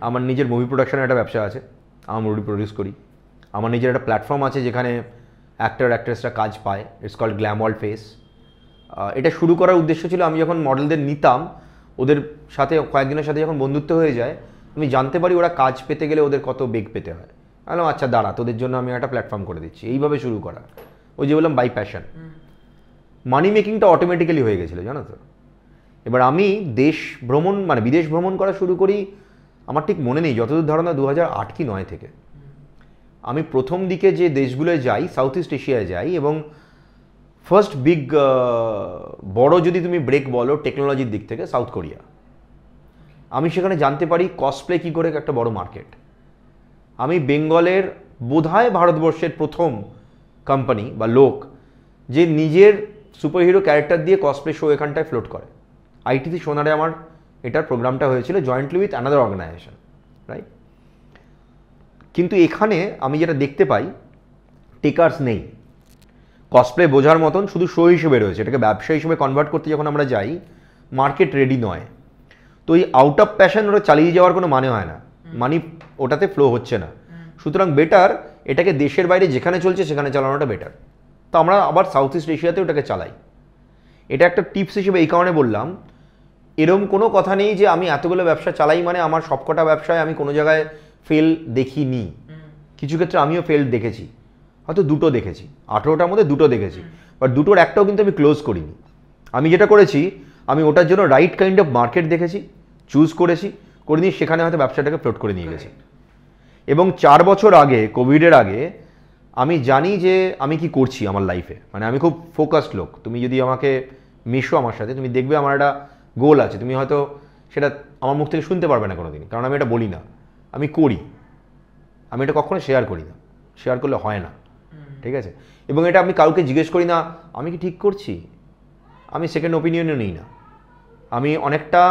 আমার নিজের মুভি প্রোডাকশনের একটা ব্যবসা আছে, আমার মুভি প্রডিউস করি। আমার নিজের একটা প্ল্যাটফর্ম আছে যেখানে অ্যাক্টর অ্যাক্ট্রেসরা কাজ পায়, it's called glam world face. এটা শুরু করার উদ্দেশ্য ছিল, আমি যখন মডেলদের নিতাম, ওদের সাথে কয়েকদিনের সাথে যখন বন্ধুত্ব হয়ে যায়, আমি জানতে পারি ওরা কাজ পেতে গেলে ওদের কত বেগ পেতে হয়। আমি বললাম আচ্ছা দাঁড়া, তোদের জন্য আমি একটা প্ল্যাটফর্ম করে দিচ্ছি। এইভাবে শুরু করা, ওই যে বললাম বাই প্যাশন। মানি মেকিংটা অটোমেটিক্যালি হয়ে গেছিলো, জানো তো। এবার আমি দেশ ভ্রমণ মানে বিদেশ ভ্রমণ করা শুরু করি, আমার ঠিক মনে নেই, যতদূর ধারণা 2008 কি 2009 থেকে। আমি প্রথম দিকে যে দেশগুলোয় যাই, সাউথ ইস্ট এশিয়ায় যাই, এবং ফার্স্ট বিগ বড় যদি তুমি ব্রেক বলো টেকনোলজির দিক থেকে, সাউথ কোরিয়া। আমি সেখানে জানতে পারি কসপ্লে কী করে একটা বড় মার্কেট। আমি বেঙ্গলের বোধহয় ভারতবর্ষের প্রথম কোম্পানি বা লোক যে নিজের সুপারহিরো ক্যারেক্টার দিয়ে কসপ্লে শো এখানটায় ফ্লোট করে। আইটিসি সোনারে আমার এটার প্রোগ্রামটা হয়েছিল jointly with another organization, right. কিন্তু এখানে আমি যেটা দেখতে পাই, টেকার্স নেই, কসপ্লে বোঝার মতন শুধু শো হিসেবে রয়েছে। এটাকে ব্যবসা হিসেবে কনভার্ট করতে যখন আমরা যাই, মার্কেট রেডি নয়। তো এই আউট অফ প্যাশন ওটা চালিয়ে যাওয়ার কোনো মানে হয় না, মানি ওটাতে ফ্লো হচ্ছে না। সুতরাং বেটার এটাকে দেশের বাইরে যেখানে চলছে সেখানে চালানোটা বেটার। তো আমরা আবার সাউথ ইস্ট এশিয়াতে ওটাকে চালাই। এটা একটা টিপস হিসেবে এই কারণে বললাম, এরম কোনো কথা নেই যে আমি এতগুলো ব্যবসা চালাই মানে আমার সবকটা ব্যবসায় আমি কোনো জায়গায় ফেল দেখিনি। কিছু ক্ষেত্রে আমিও ফেল দেখেছি, হয়তো দুটো দেখেছি, 18টার মধ্যে দুটো দেখেছি, বাট দুটোর একটাও কিন্তু আমি ক্লোজ করিনি। আমি যেটা করেছি, আমি ওটার জন্য রাইট কাইন্ড অফ মার্কেট দেখেছি, চুজ করেছি, করে নিয়ে সেখানে হয়তো ব্যবসাটাকে ফ্লোট করে নিয়ে গেছি। এবং 4 বছর আগে, কোভিডের আগে, আমি জানি যে আমি কি করছি আমার লাইফে। মানে আমি খুব ফোকাসড লোক। তুমি যদি আমাকে মেশো আমার সাথে, তুমি দেখবে আমার একটা গোল আছে। তুমি হয়তো সেটা আমার মুখ থেকে শুনতে পারবে না কোনোদিন, কারণ আমি এটা বলি না, আমি করি। আমি এটা কখনো শেয়ার করি না, শেয়ার করলে হয় না, ঠিক আছে। এবং এটা আমি কাউকে জিজ্ঞেস করি না আমি কি ঠিক করছি, আমি সেকেন্ড ওপিনিয়নও নিই না। আমি অনেকটা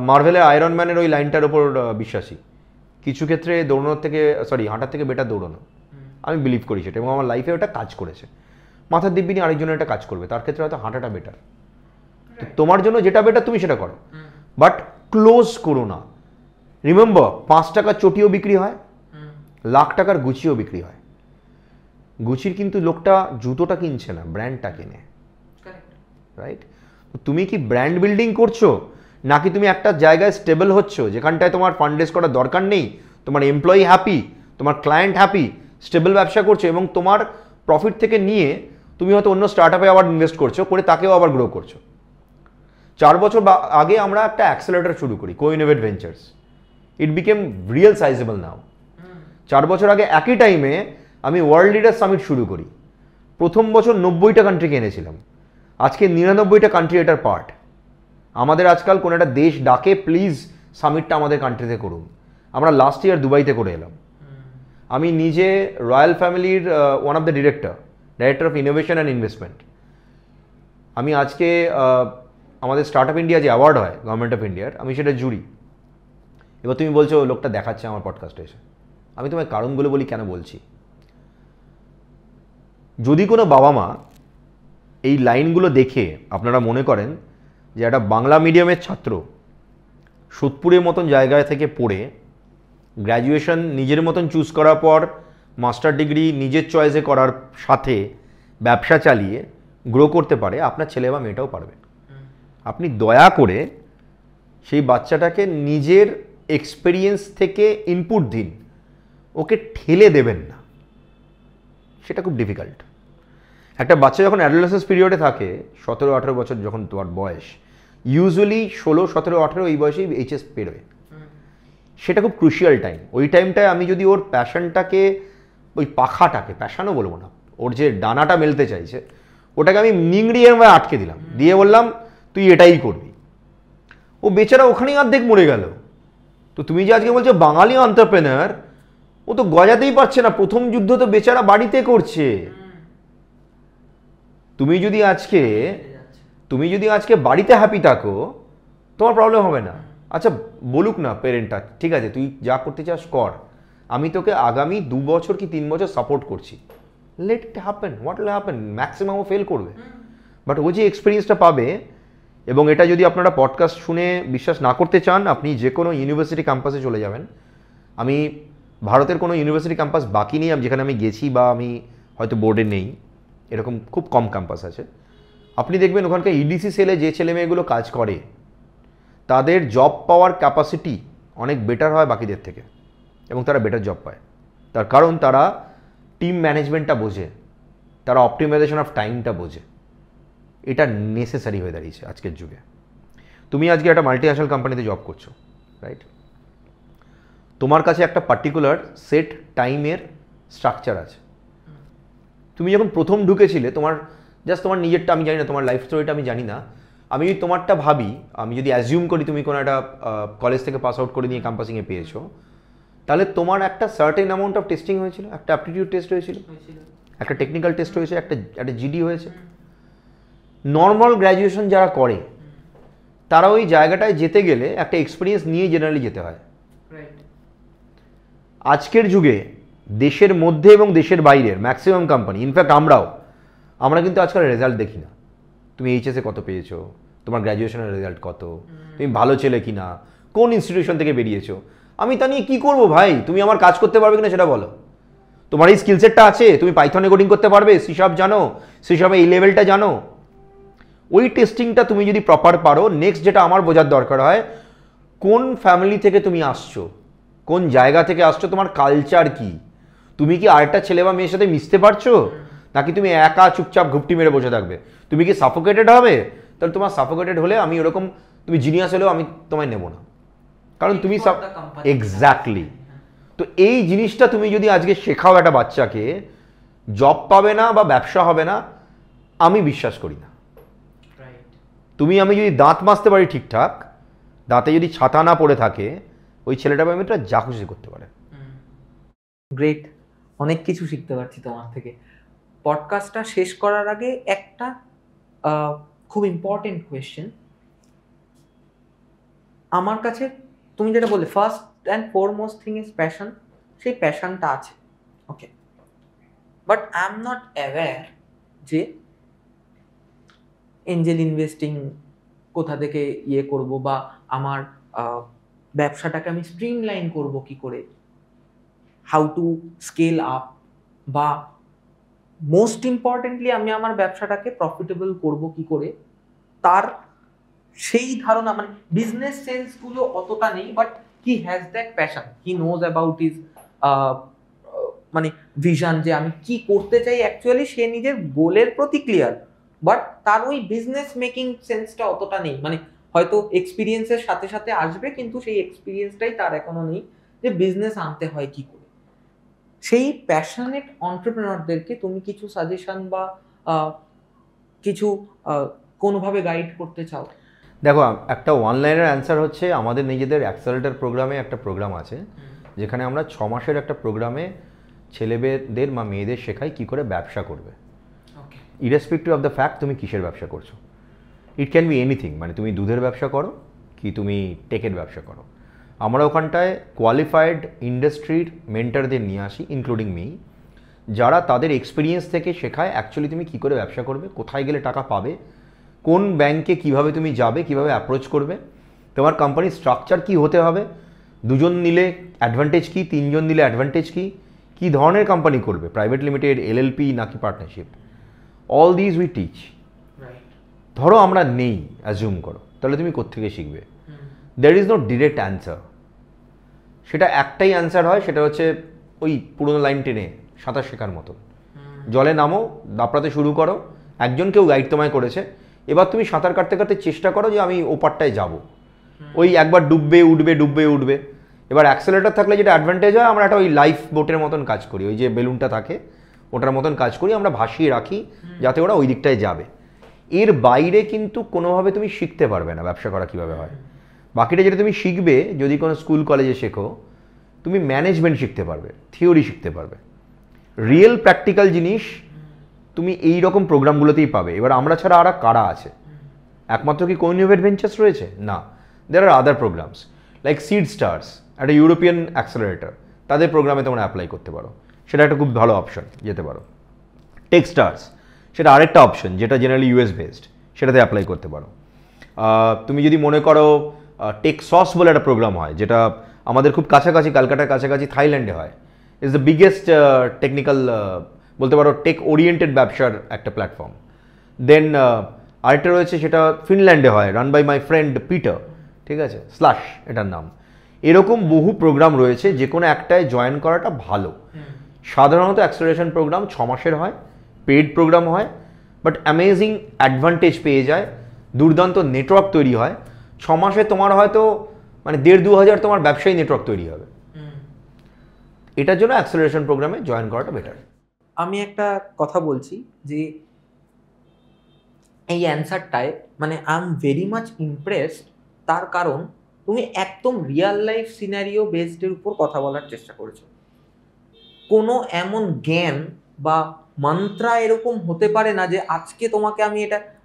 মার্ভেলের আয়রন ম্যানের ওই লাইনটার ওপর বিশ্বাসী, কিছু ক্ষেত্রে দৌড়ানোর থেকে হাঁটার থেকে বেটার দৌড়ানো। আমি বিলিভ করি সেটা, এবং আমার লাইফে ওটা কাজ করেছে। মাথার দিব্যি নিয়ে আরেকজনের এটা কাজ করবে, তার ক্ষেত্রে হয়তো হাঁটাটা বেটার। তো তোমার জন্য যেটা বেটার তুমি সেটা করো, বাট ক্লোজ করো না। রিমেম্বার, 5 টাকার চটিও বিক্রি হয়, লাখ টাকার গুচিও বিক্রি হয়। গুচির কিন্তু লোকটা জুতোটা কিনছে না, ব্র্যান্ডটা কেনে, রাইট। তুমি কি ব্র্যান্ড বিল্ডিং করছো, নাকি তুমি একটা জায়গায় স্টেবল হচ্ছ যেখানটায় তোমার ফান্ড রেজ করার দরকার নেই, তোমার এমপ্লয়ি হ্যাপি, তোমার ক্লায়েন্ট হ্যাপি, স্টেবল ব্যবসা করছো, এবং তোমার প্রফিট থেকে নিয়ে তুমি হয়তো অন্য স্টার্টআপে আবার ইনভেস্ট করছো, করে তাকেও আবার গ্রো করছো। 4 বছর আগে আমরা একটা অ্যাক্সেলারেটর শুরু করি, co-innovate ventures. It became real sizeable now. 4 বছর আগে একই টাইমে আমি ওয়ার্ল্ড লিডার সামিট শুরু করি। প্রথম বছর 90টা কান্ট্রিকে এনেছিলাম, আজকে 99টা কান্ট্রি এটার পার্ট। আমাদের আজকাল কোনো একটা দেশ ডাকে, প্লিজ সামিটটা আমাদের কান্ট্রিতে করুন। আমরা লাস্ট ইয়ার দুবাইতে করে এলাম। আমি নিজে রয়্যাল ফ্যামিলির one of the director of innovation and investment. আমি আজকে আমাদের স্টার্টআপ ইন্ডিয়া যে অ্যাওয়ার্ড হয় গভর্নমেন্ট অফ ইন্ডিয়ার, আমি সেটা জুরি। এবার তুমি বলছো লোকটা দেখাচ্ছে আমার পডকাস্টে এসে, আমি তোমায় কারণগুলো বলি কেন বলছি। যদি কোনো বাবা মা এই লাইনগুলো দেখে আপনারা মনে করেন যে একটা বাংলা মিডিয়ামের ছাত্র সোদপুরের মতন জায়গায় থেকে পড়ে গ্র্যাজুয়েশন নিজের মতন চুজ করার পর মাস্টার ডিগ্রি নিজের চয়েসে করার সাথে ব্যবসা চালিয়ে গ্রো করতে পারে, আপনার ছেলে বা মেয়েটাও পারবে। আপনি দয়া করে সেই বাচ্চাটাকে নিজের এক্সপেরিয়েন্স থেকে ইনপুট দিন, ওকে ঠেলে দেবেন না, সেটা খুব ডিফিকাল্ট। একটা বাচ্চা যখন অ্যাডোলেসেন্স পিরিয়ডে থাকে, 17-18 বছর যখন তোমার বয়স, ইউজুয়ালি 16, 17, 18 এই বয়সেই এইচএস পেরোয়। সেটা খুব ক্রুশিয়াল টাইম। ওই টাইমটায় আমি যদি ওর প্যাশনটাকে, ওই পাখাটাকে, প্যাশনও বলবো না, ওর যে ডানাটা মেলতে চাইছে ওটাকে আমি নিংড়িয়ে আটকে দিলাম, দিয়ে বললাম তুই এটাই করবি, ও বেচারা ওখানেই অর্ধেক মরে গেল। তো তুমি যে আজকে বলছো বাঙালি এন্টারপ্রেনার, ও তো গজাতেই পারছে না, প্রথম যুদ্ধ তো বেচারা বাড়িতে করছে। তুমি যদি আজকে বাড়িতে হ্যাপি থাকো, তোমার প্রবলেম হবে না। আচ্ছা বলুক না পেরেন্টটা, ঠিক আছে তুই যা করতে চাস কর, আমি তোকে আগামী 2 বছর কি 3 বছর সাপোর্ট করছি, let it happen, what will happen, ম্যাক্সিমামও ফেল করবে, বাট ও যে এক্সপিরিয়েন্সটা পাবে। এবং এটা যদি আপনারা পডকাস্ট শুনে বিশ্বাস না করতে চান, আপনি যে কোনো ইউনিভার্সিটি ক্যাম্পাসে চলে যাবেন। আমি ভারতের কোনো ইউনিভার্সিটি ক্যাম্পাস বাকি নেই যেখানে আমি গেছি বা আমি হয়তো বোর্ডে নেই, এরকম খুব কম ক্যাম্পাস আছে। আপনি দেখবেন ওখানকার ইডিসি সেলে যে ছেলেমেয়েগুলো কাজ করে তাদের জব পাওয়ার ক্যাপাসিটি অনেক বেটার হয় বাকিদের থেকে, এবং তারা বেটার জব পায়। তার কারণ তারা টিম ম্যানেজমেন্টটা বোঝে, তারা অপটিমাইজেশন অফ টাইমটা বোঝে। এটা নেসেসারি হয়ে দাঁড়িয়েছে আজকের যুগে। তুমি আজকে একটা মাল্টিন্যাশনাল কোম্পানিতে জব করছো, রাইট? তোমার কাছে একটা পার্টিকুলার সেট টাইমের স্ট্রাকচার আছে। তুমি যখন প্রথম ঢুকেছিলে তোমার নিজেরটা আমি জানি না, তোমার লাইফ স্টোরিটা আমি জানি না, আমি যদি তোমারটা ভাবি, আমি যদি অ্যাজিউম করি তুমি কোনো একটা কলেজ থেকে পাস আউট করে নিয়ে ক্যাম্পাসিংয়ে পেয়েছো, তাহলে তোমার একটা সার্টেন অ্যামাউন্ট অফ টেস্টিং হয়েছিল, একটা অ্যাপটিটিউড টেস্ট হয়েছিল, একটা টেকনিক্যাল টেস্ট হয়েছে, একটা জিডি হয়েছে। নর্মাল গ্র্যাজুয়েশন যারা করে তারা ওই জায়গাটায় যেতে গেলে একটা এক্সপিরিয়েন্স নিয়ে জেনারেলি যেতে হয়। আজকের যুগে দেশের মধ্যে এবং দেশের বাইরের ম্যাক্সিমাম কোম্পানি, ইনফ্যাক্ট আমরা কিন্তু আজকাল রেজাল্ট দেখি না। তুমি এইচএসে কত পেয়েছো, তোমার গ্র্যাজুয়েশনের রেজাল্ট কত, তুমি ভালো ছেলে কিনা, কোন ইনস্টিটিউশন থেকে বেরিয়েছো, আমি তা নিয়ে কী করবো ভাই? তুমি আমার কাজ করতে পারবে কিনা সেটা বলো। তোমার এই স্কিলসেটটা আছে, তুমি পাইথনে কোডিং করতে পারবে, সিশার্প জানো, সিশার্পে এই লেভেলটা জানো, ওই টেস্টিংটা তুমি যদি প্রপার পারো, নেক্সট যেটা আমার বোঝার দরকার হয়, কোন ফ্যামিলি থেকে তুমি আসছো, কোন জায়গা থেকে আসছো, তোমার কালচার কি, তুমি কি আরেকটা ছেলে বা মেয়ের সাথে মিশতে পারছো, নাকি তুমি একা চুপচাপ ঘুপটি মেরে বসে থাকবে? তুমি কি সাফোকেটেড হবে? তাহলে তোমার সাফোকেটেড হলে আমি ওরকম, তুমি জিনিয়াস হলেও আমি তোমায় নেব না, কারণ তুমি এক্স্যাক্টলি। তো এই জিনিসটা তুমি যদি আজকে শেখাও একটা বাচ্চাকে, জব পাবে না বা ব্যবসা হবে না, আমি বিশ্বাস করি না। আমি যদি দাঁত মাজতে পারি ঠিকঠাক, দাঁতে যদি ছাতা না পড়ে থাকে, ওই ছেলেটা বা মেয়েটা যা খুশি করতে পারে। গ্রেট, অনেক কিছু শিখতে পারছি তোমার থেকে। পডকাস্টটা শেষ করার আগে একটা খুব ইম্পর্টেন্ট কোয়েশ্চেন আমার কাছে। তুমি যেটা বললে first and foremost thing is passion, সেই প্যাশনটা আছে, okay, but I am not aware যে এঞ্জেল ইনভেস্টিং কোথা থেকে করব, বা আমার ব্যবসাটাকে আমি স্ট্রিমলাইন করব কি করে, হাউ টু স্কেল আপ, বা মোস্ট ইম্পর্টেন্টলি আমি আমার ব্যবসাটাকে প্রফিটেবল করব কি করে, তার সেই ধারণা, মানে বিজনেস সেন্সগুলো অতটা নেই, but he has that passion, he knows about his মানে ভিশন, যে আমি কি করতে চাই অ্যাকচুয়ালি, সে নিজের গোলের প্রতি ক্লিয়ার, বাট তার ওই বিজনেস মেকিং সেন্সটা অতটা নেই। মানে হয়তো এক্সপিরিয়েন্সের সাথে সাথে আসবে, কিন্তু সেই এক্সপিরিয়েন্সটাই তার এখনো নেই যে বিজনেস আনতে হয় কি করে। সেই প্যাশনেট এন্টারপ্রেনারদেরকে তুমি কিছু সাজেশন বা কিছু কোনোভাবে গাইড করতে চাও? দেখো, একটা ওয়ান লাইনের অ্যান্সার হচ্ছে, আমাদের নিজেদের অ্যাক্সেলারেটর প্রোগ্রামে একটা প্রোগ্রাম আছে, যেখানে আমরা 6 মাসের একটা প্রোগ্রামে ছেলেদের বা মেয়েদের শেখাই কী করে ব্যবসা করবে, ইরেসপেক্টিভ অফ দ্য ফ্যাক্ট তুমি কিসের ব্যবসা করছো। ইট ক্যান বি এনিথিং, মানে তুমি দুধের ব্যবসা করো কি তুমি টেকের ব্যবসা করো। আমরা ওখানটায় কোয়ালিফাইড ইন্ডাস্ট্রির মেন্টারদের নিয়ে আসি, ইনক্লুডিং মি, যারা তাদের এক্সপিরিয়েন্স থেকে শেখায় অ্যাকচুয়ালি তুমি কী করে ব্যবসা করবে, কোথায় গেলে টাকা পাবে, কোন ব্যাংকে কিভাবে তুমি যাবে, কিভাবে অ্যাপ্রোচ করবে, তোমার কোম্পানির স্ট্রাকচার কি হতে হবে, 2 জন নিলে অ্যাডভান্টেজ কি, 3 জন নিলে অ্যাডভান্টেজ কি, কী ধরনের কোম্পানি করবে, প্রাইভেট লিমিটেড, এলএলপি নাকি partnership, all these we teach. ধরো আমরা নেই, অ্যাজিউম করো, তাহলে তুমি কোত্থেকে শিখবে? There is no direct answer. সেটা একটাই অ্যান্সার হয়, সেটা হচ্ছে ওই পুরোনো লাইন টেনে সাঁতার শেখার মতো, জলে নামো, দাপড়াতে শুরু করো, কেউ গাইড তোমায় করেছে, এবার তুমি সাঁতার কাটতে কাটতে চেষ্টা করো যে আমি ওপারটায় যাব, ওই একবার ডুববে উঠবে। এবার অ্যাক্সেলেটার থাকলে যেটা অ্যাডভান্টেজ হয়, আমরা একটা ওই লাইফ বোটের মতন কাজ করি, ওই যে বেলুনটা থাকে ওটার মতন কাজ করি, আমরা ভাসিয়ে রাখি যাতে ওরা ওই দিকটায় যাবে। এর বাইরে কিন্তু কোনোভাবে তুমি শিখতে পারবে না ব্যবসা করা কীভাবে হয়। বাকিটা যেটা তুমি শিখবে, যদি কোনো স্কুল কলেজে শেখো, তুমি ম্যানেজমেন্ট শিখতে পারবে, থিওরি শিখতে পারবে, রিয়েল প্র্যাকটিক্যাল জিনিস তুমি এই রকম প্রোগ্রামগুলোতেই পাবে। এবার আমরা ছাড়া আর কারা আছে? একমাত্র কি কোইনোভেট ভেঞ্চার্স রয়েছে? না, দেয়ার আর আদার প্রোগ্রামস লাইক সিড স্টার্স, একটা ইউরোপিয়ান অ্যাক্সেলারেটর, তাদের প্রোগ্রামে তোমরা অ্যাপ্লাই করতে পারো, সেটা একটা খুব ভালো অপশন, যেতে পারো। টেক স্টার্স, সেটা আরেকটা অপশন যেটা জেনারেলি ইউএস বেসড, সেটাতে অ্যাপ্লাই করতে পারো। তুমি যদি মনে করো টেক সস বলে একটা প্রোগ্রাম হয়, যেটা আমাদের খুব কাছাকাছি, ক্যালকাটার কাছাকাছি থাইল্যান্ডে হয়, ইজ দ্য বিগেস্ট টেকনিক্যাল বলতে পারো টেক ওরিয়েন্টেড ব্যবসার একটা প্ল্যাটফর্ম। দেন আরেকটা রয়েছে, সেটা ফিনল্যান্ডে হয়, run by my friend Peter, ঠিক আছে, স্ল্যাশ এটার নাম। এরকম বহু প্রোগ্রাম রয়েছে, যে কোনো একটায় জয়েন করাটা ভালো। সাধারণত অ্যাক্সেলারেশন প্রোগ্রাম 6 মাসের হয়, পেইড প্রোগ্রাম হয়, বাট অ্যামেজিং অ্যাডভান্টেজ পেয়ে যায়, দুর্দান্ত নেটওয়ার্ক তৈরি হয়। 6 মাসে তোমার হয়তো মানে 1,500-2 হাজার তোমার ব্যবসায়ী নেটওয়ার্ক তৈরি হবে। এটার জন্য অ্যাক্সেলারেশন প্রোগ্রামে জয়েন করাটা বেটার। আমি একটা কথা বলছি যে এই অ্যান্সারটায় মানে I am very much impressed, তার কারণ তুমি একদম রিয়েল লাইফ সিনারিও বেসডের উপর কথা বলার চেষ্টা করেছো। কোনো এমন জ্ঞান বা মন্ত্রা এরকম হতে পারে না যে আজকে তোমাকে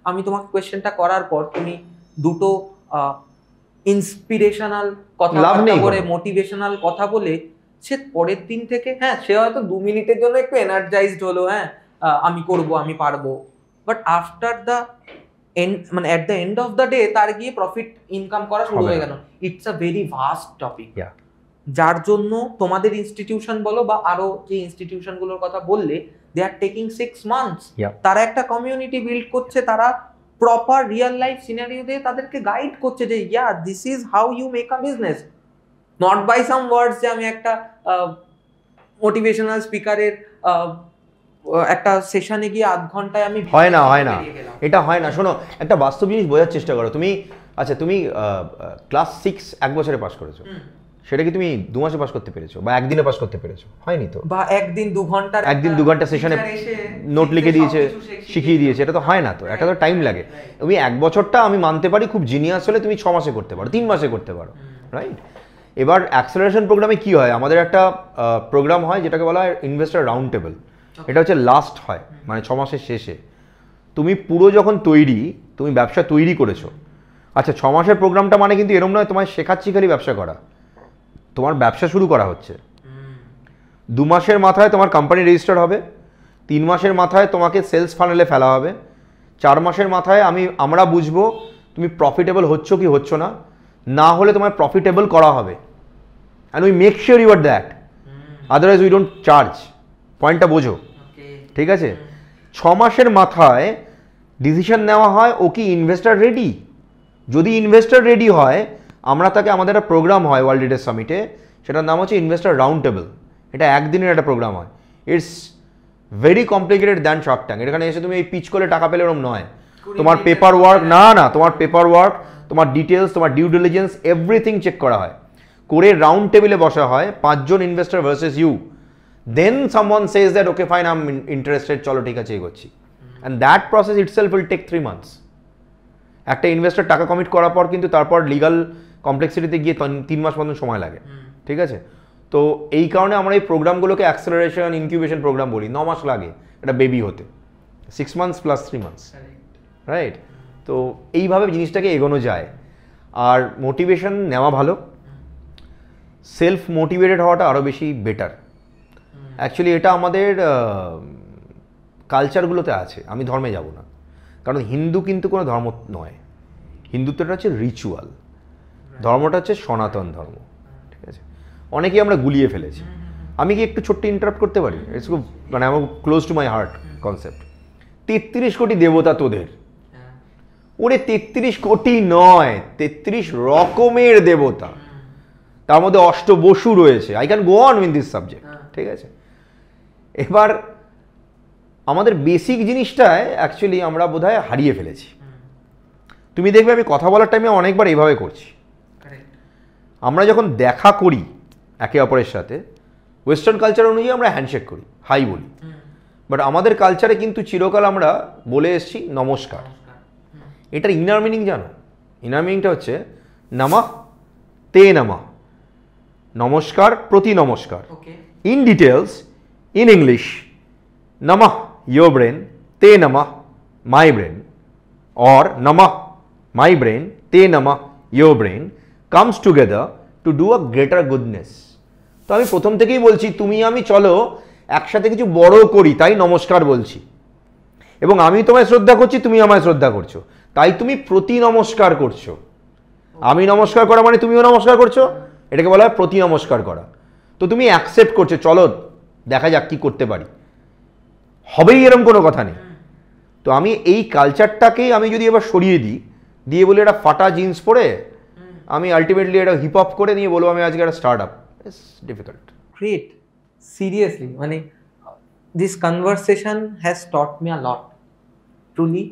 আমি তোমাকে কোয়েশ্চেনটা করার পর তুমি দুটো ইন্সপিরেশনাল কথা বলে, মোটিভেশনাল কথা বলে, সে পরের দিন থেকে সে হয়তো 2 মিনিটের জন্য একটু এনার্জাইজড হলো, আমি করব, আমি পারবো, বাট আফটার দ্য এন্ড মানে at the end of the day তার গিয়ে প্রফিট ইনকাম করা শুরু হয়ে গেল। It's a very vast topic, যার জন্য তোমাদের ইনস্টিটিউশন বলো বা আরো যে ইনস্টিটিউশনগুলোর কথা বললে, দে আর টেকিং 6 মান্থস। তারা একটা কমিউনিটি বিল্ড করছে, তারা প্রপার রিয়েল লাইফ সিনারিও দিয়ে তাদেরকে গাইড করছে যে this is how you make a business, not by some words যে আমি একটা মোটিভেশনাল স্পিকারের একটা সেশনে গিয়ে 8 ঘন্টায় আমি হয় না এটা হয় না। শোনো, একটা বাস্তব জিনিস বোঝার চেষ্টা করো। তুমি তুমি ক্লাস 6 1 বছরে পাস করেছো, সেটা কি তুমি 2 মাসে পাস করতে পেরেছো বা একদিনে পাস করতে পেরেছো? হয়নি তো। বা একদিন 2 ঘন্টা সেশনে নোট লিখে দিয়েছে, শিখিয়ে দিয়েছে, এটা তো হয় না তো, এটা তো টাইম লাগে। তুমি 1 বছরটা আমি মানতে পারি, খুব জিনিয়াস হলে তুমি 6 মাসে করতে পারো, 3 মাসে করতে পারো, রাইট? এবার অ্যাক্সেলারেশন প্রোগ্রামে কি হয়, আমাদের একটা প্রোগ্রাম হয় যেটাকে বলা হয় ইনভেস্টর রাউন্ড টেবল। এটা হচ্ছে লাস্ট হয়, মানে 6 মাসের শেষে। তুমি পুরো যখন তুমি ব্যবসা তৈরি করেছো, আচ্ছা 6 মাসের প্রোগ্রামটা মানে কিন্তু এরকম নয় তোমায় শেখাচ্ছি খালি ব্যবসা করা, তোমার ব্যবসা শুরু করা হচ্ছে। 2 মাসের মাথায় তোমার কোম্পানি রেজিস্টার হবে, 3 মাসের মাথায় তোমাকে সেলস ফানেলে ফেলা হবে, 4 মাসের মাথায় আমরা বুঝবো তুমি প্রফিটেবল হচ্ছ কি হচ্ছ না, না হলে তোমার প্রফিটেবল করা হবে, and we make sure you are that, otherwise we don't charge. পয়েন্টটা বোঝো, ঠিক আছে? 6 মাসের মাথায় ডিসিশন নেওয়া হয় ও কি ইনভেস্টার রেডি। যদি ইনভেস্টার রেডি হয়, আমরা তাকে, আমাদের একটা প্রোগ্রাম হয় ওয়ার্ল্ড লিডার্স সামিটে, সেটার নাম হচ্ছে ইনভেস্টার রাউন্ড টেবল। এটা একদিনের একটা প্রোগ্রাম হয়, it's very complicated than Shark tank. এখানে এসে তুমি এই পিচ করে টাকা পেলে ওরকম নয়, তোমার পেপার ওয়ার্ক তোমার পেপার ওয়ার্ক, তোমার ডিটেলস, তোমার ডিউ ডিলিজেন্স, এভরিথিং চেক করা হয়, করে রাউন্ড টেবিলে বসা হয় 5 জন investor versus you. Then someone says that okay fine, I am interested, চলো ঠিক আছে এগোচ্ছি, and that process itself will take 3 months. একটা ইনভেস্টর টাকা কমিট করার পর কিন্তু তারপর লিগাল কমপ্লেক্সিটিতে গিয়ে 3 মাস মতন সময় লাগে, ঠিক আছে? তো এই কারণে আমরা এই প্রোগ্রামগুলোকে অ্যাক্সেলারেশন ইনকিউবেশন প্রোগ্রাম বলি। 9 মাস লাগে একটা বেবি হতে, 6 মান্থস প্লাস 3 মান্থস, রাইট? তো এইভাবে জিনিসটাকে এগোনো যায়। আর মোটিভেশন নেওয়া ভালো, সেলফ মোটিভেটেড হওয়াটা আরও বেশি বেটার। অ্যাকচুয়ালি এটা আমাদের কালচারগুলোতে আছে, আমি ধর্মে যাব না, কারণ হিন্দু কিন্তু কোনো ধর্ম নয়, হিন্দুত্বটা হচ্ছে রিচুয়াল, ধর্মটা হচ্ছে সনাতন ধর্ম, ঠিক আছে? অনেকেই আমরা গুলিয়ে ফেলেছি। আমি কি একটু ছোট্ট ইন্টারাপ্ট করতে পারি? ইটস খুব মানে আমার close to my heart concept. 33 কোটি দেবতা তোদের, ওরে 33 কোটি নয়, 33 রকমের দেবতা, তার মধ্যে অষ্টবসু রয়েছে। I can go on with this subject, ঠিক আছে? এবার আমাদের বেসিক জিনিসটায় অ্যাকচুয়ালি আমরা বোধহয় হারিয়ে ফেলেছি। তুমি দেখবে আমি কথা বলার টাইমে অনেকবার এইভাবে করছি। আমরা যখন দেখা করি একে অপরের সাথে, ওয়েস্টার্ন কালচার অনুযায়ী আমরা হ্যান্ডশেক করি, হাই বলি, বাট আমাদের কালচারে কিন্তু চিরকাল আমরা বলে এসেছি নমস্কার। এটার ইনার মিনিং জানো? ইনার মিনিংটা হচ্ছে নমঃ তে নমঃ, নমস্কার প্রতি নমস্কার। ইন ডিটেলস, ইন ইংলিশ, নমঃ your brain, te namah, my brain, or namah, my brain, te namah, your brain, comes together to do a greater goodness. তো আমি প্রথম থেকেই বলছি তুমি আমি চলো একসাথে কিছু বড় করি, তাই নমস্কার বলছি। এবং আমি তোমায় শ্রদ্ধা করছি, তুমি আমায় শ্রদ্ধা করছো, তাই তুমি প্রতি নমস্কার করছো। আমি নমস্কার করা মানে তুমিও নমস্কার করছো, এটাকে বলা হয় প্রতি নমস্কার করা। তো তুমি অ্যাকসেপ্ট করছো, চলো দেখা যাক কি করতে পারি, হবেই এরকম কোনো কথা নেই। তো আমি এই কালচারটাকেই আমি যদি এবার সরিয়ে দিই, দিয়ে বলি একটা ফাটা জিন্স পরে আমি আলটিমেটলি এটা হিপ হপ করে নিয়ে বলবো আমি আজকে একটা start up, it's difficult. Great, seriously, মানে this conversation has taught me a lot truly.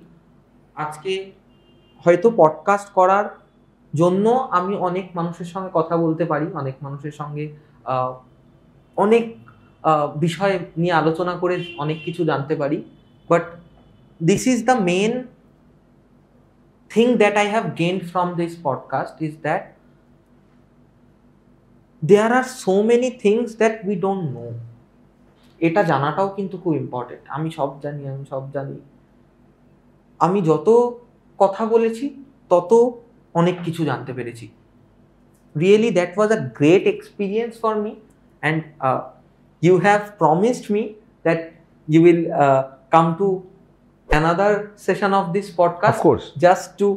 আজকে হয়তো পডকাস্ট করার জন্য আমি অনেক মানুষের সঙ্গে কথা বলতে পারি, অনেক মানুষের সঙ্গে অনেক বিষয় নিয়ে আলোচনা করে অনেক কিছু জানতে পারি, but this is the main thing that I have gained from this podcast is that there are so many things that we don't know. এটা জানাটাও কিন্তু খুব ইম্পর্টেন্ট। আমি সব জানি, আমি যত কথা বলেছি তত অনেক কিছু জানতে পেরেছি। Really that was a great experience for me, and you have promised me that you will come to another session of this podcast, of course, just to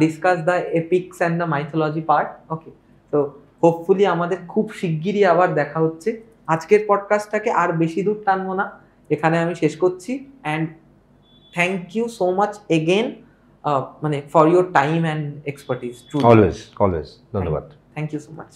discuss the epics and the mythology part. Okay, so hopefully আমাদের খুব শিগগিরই আবার দেখা হচ্ছে। আজকের পডকাস্টটাকে আর বেশি দূর টানবো না, এখানে আমি শেষ করছি। And thank you so much again, মানে for your time and expertise. Always ধন্যবাদ। Thank you so much.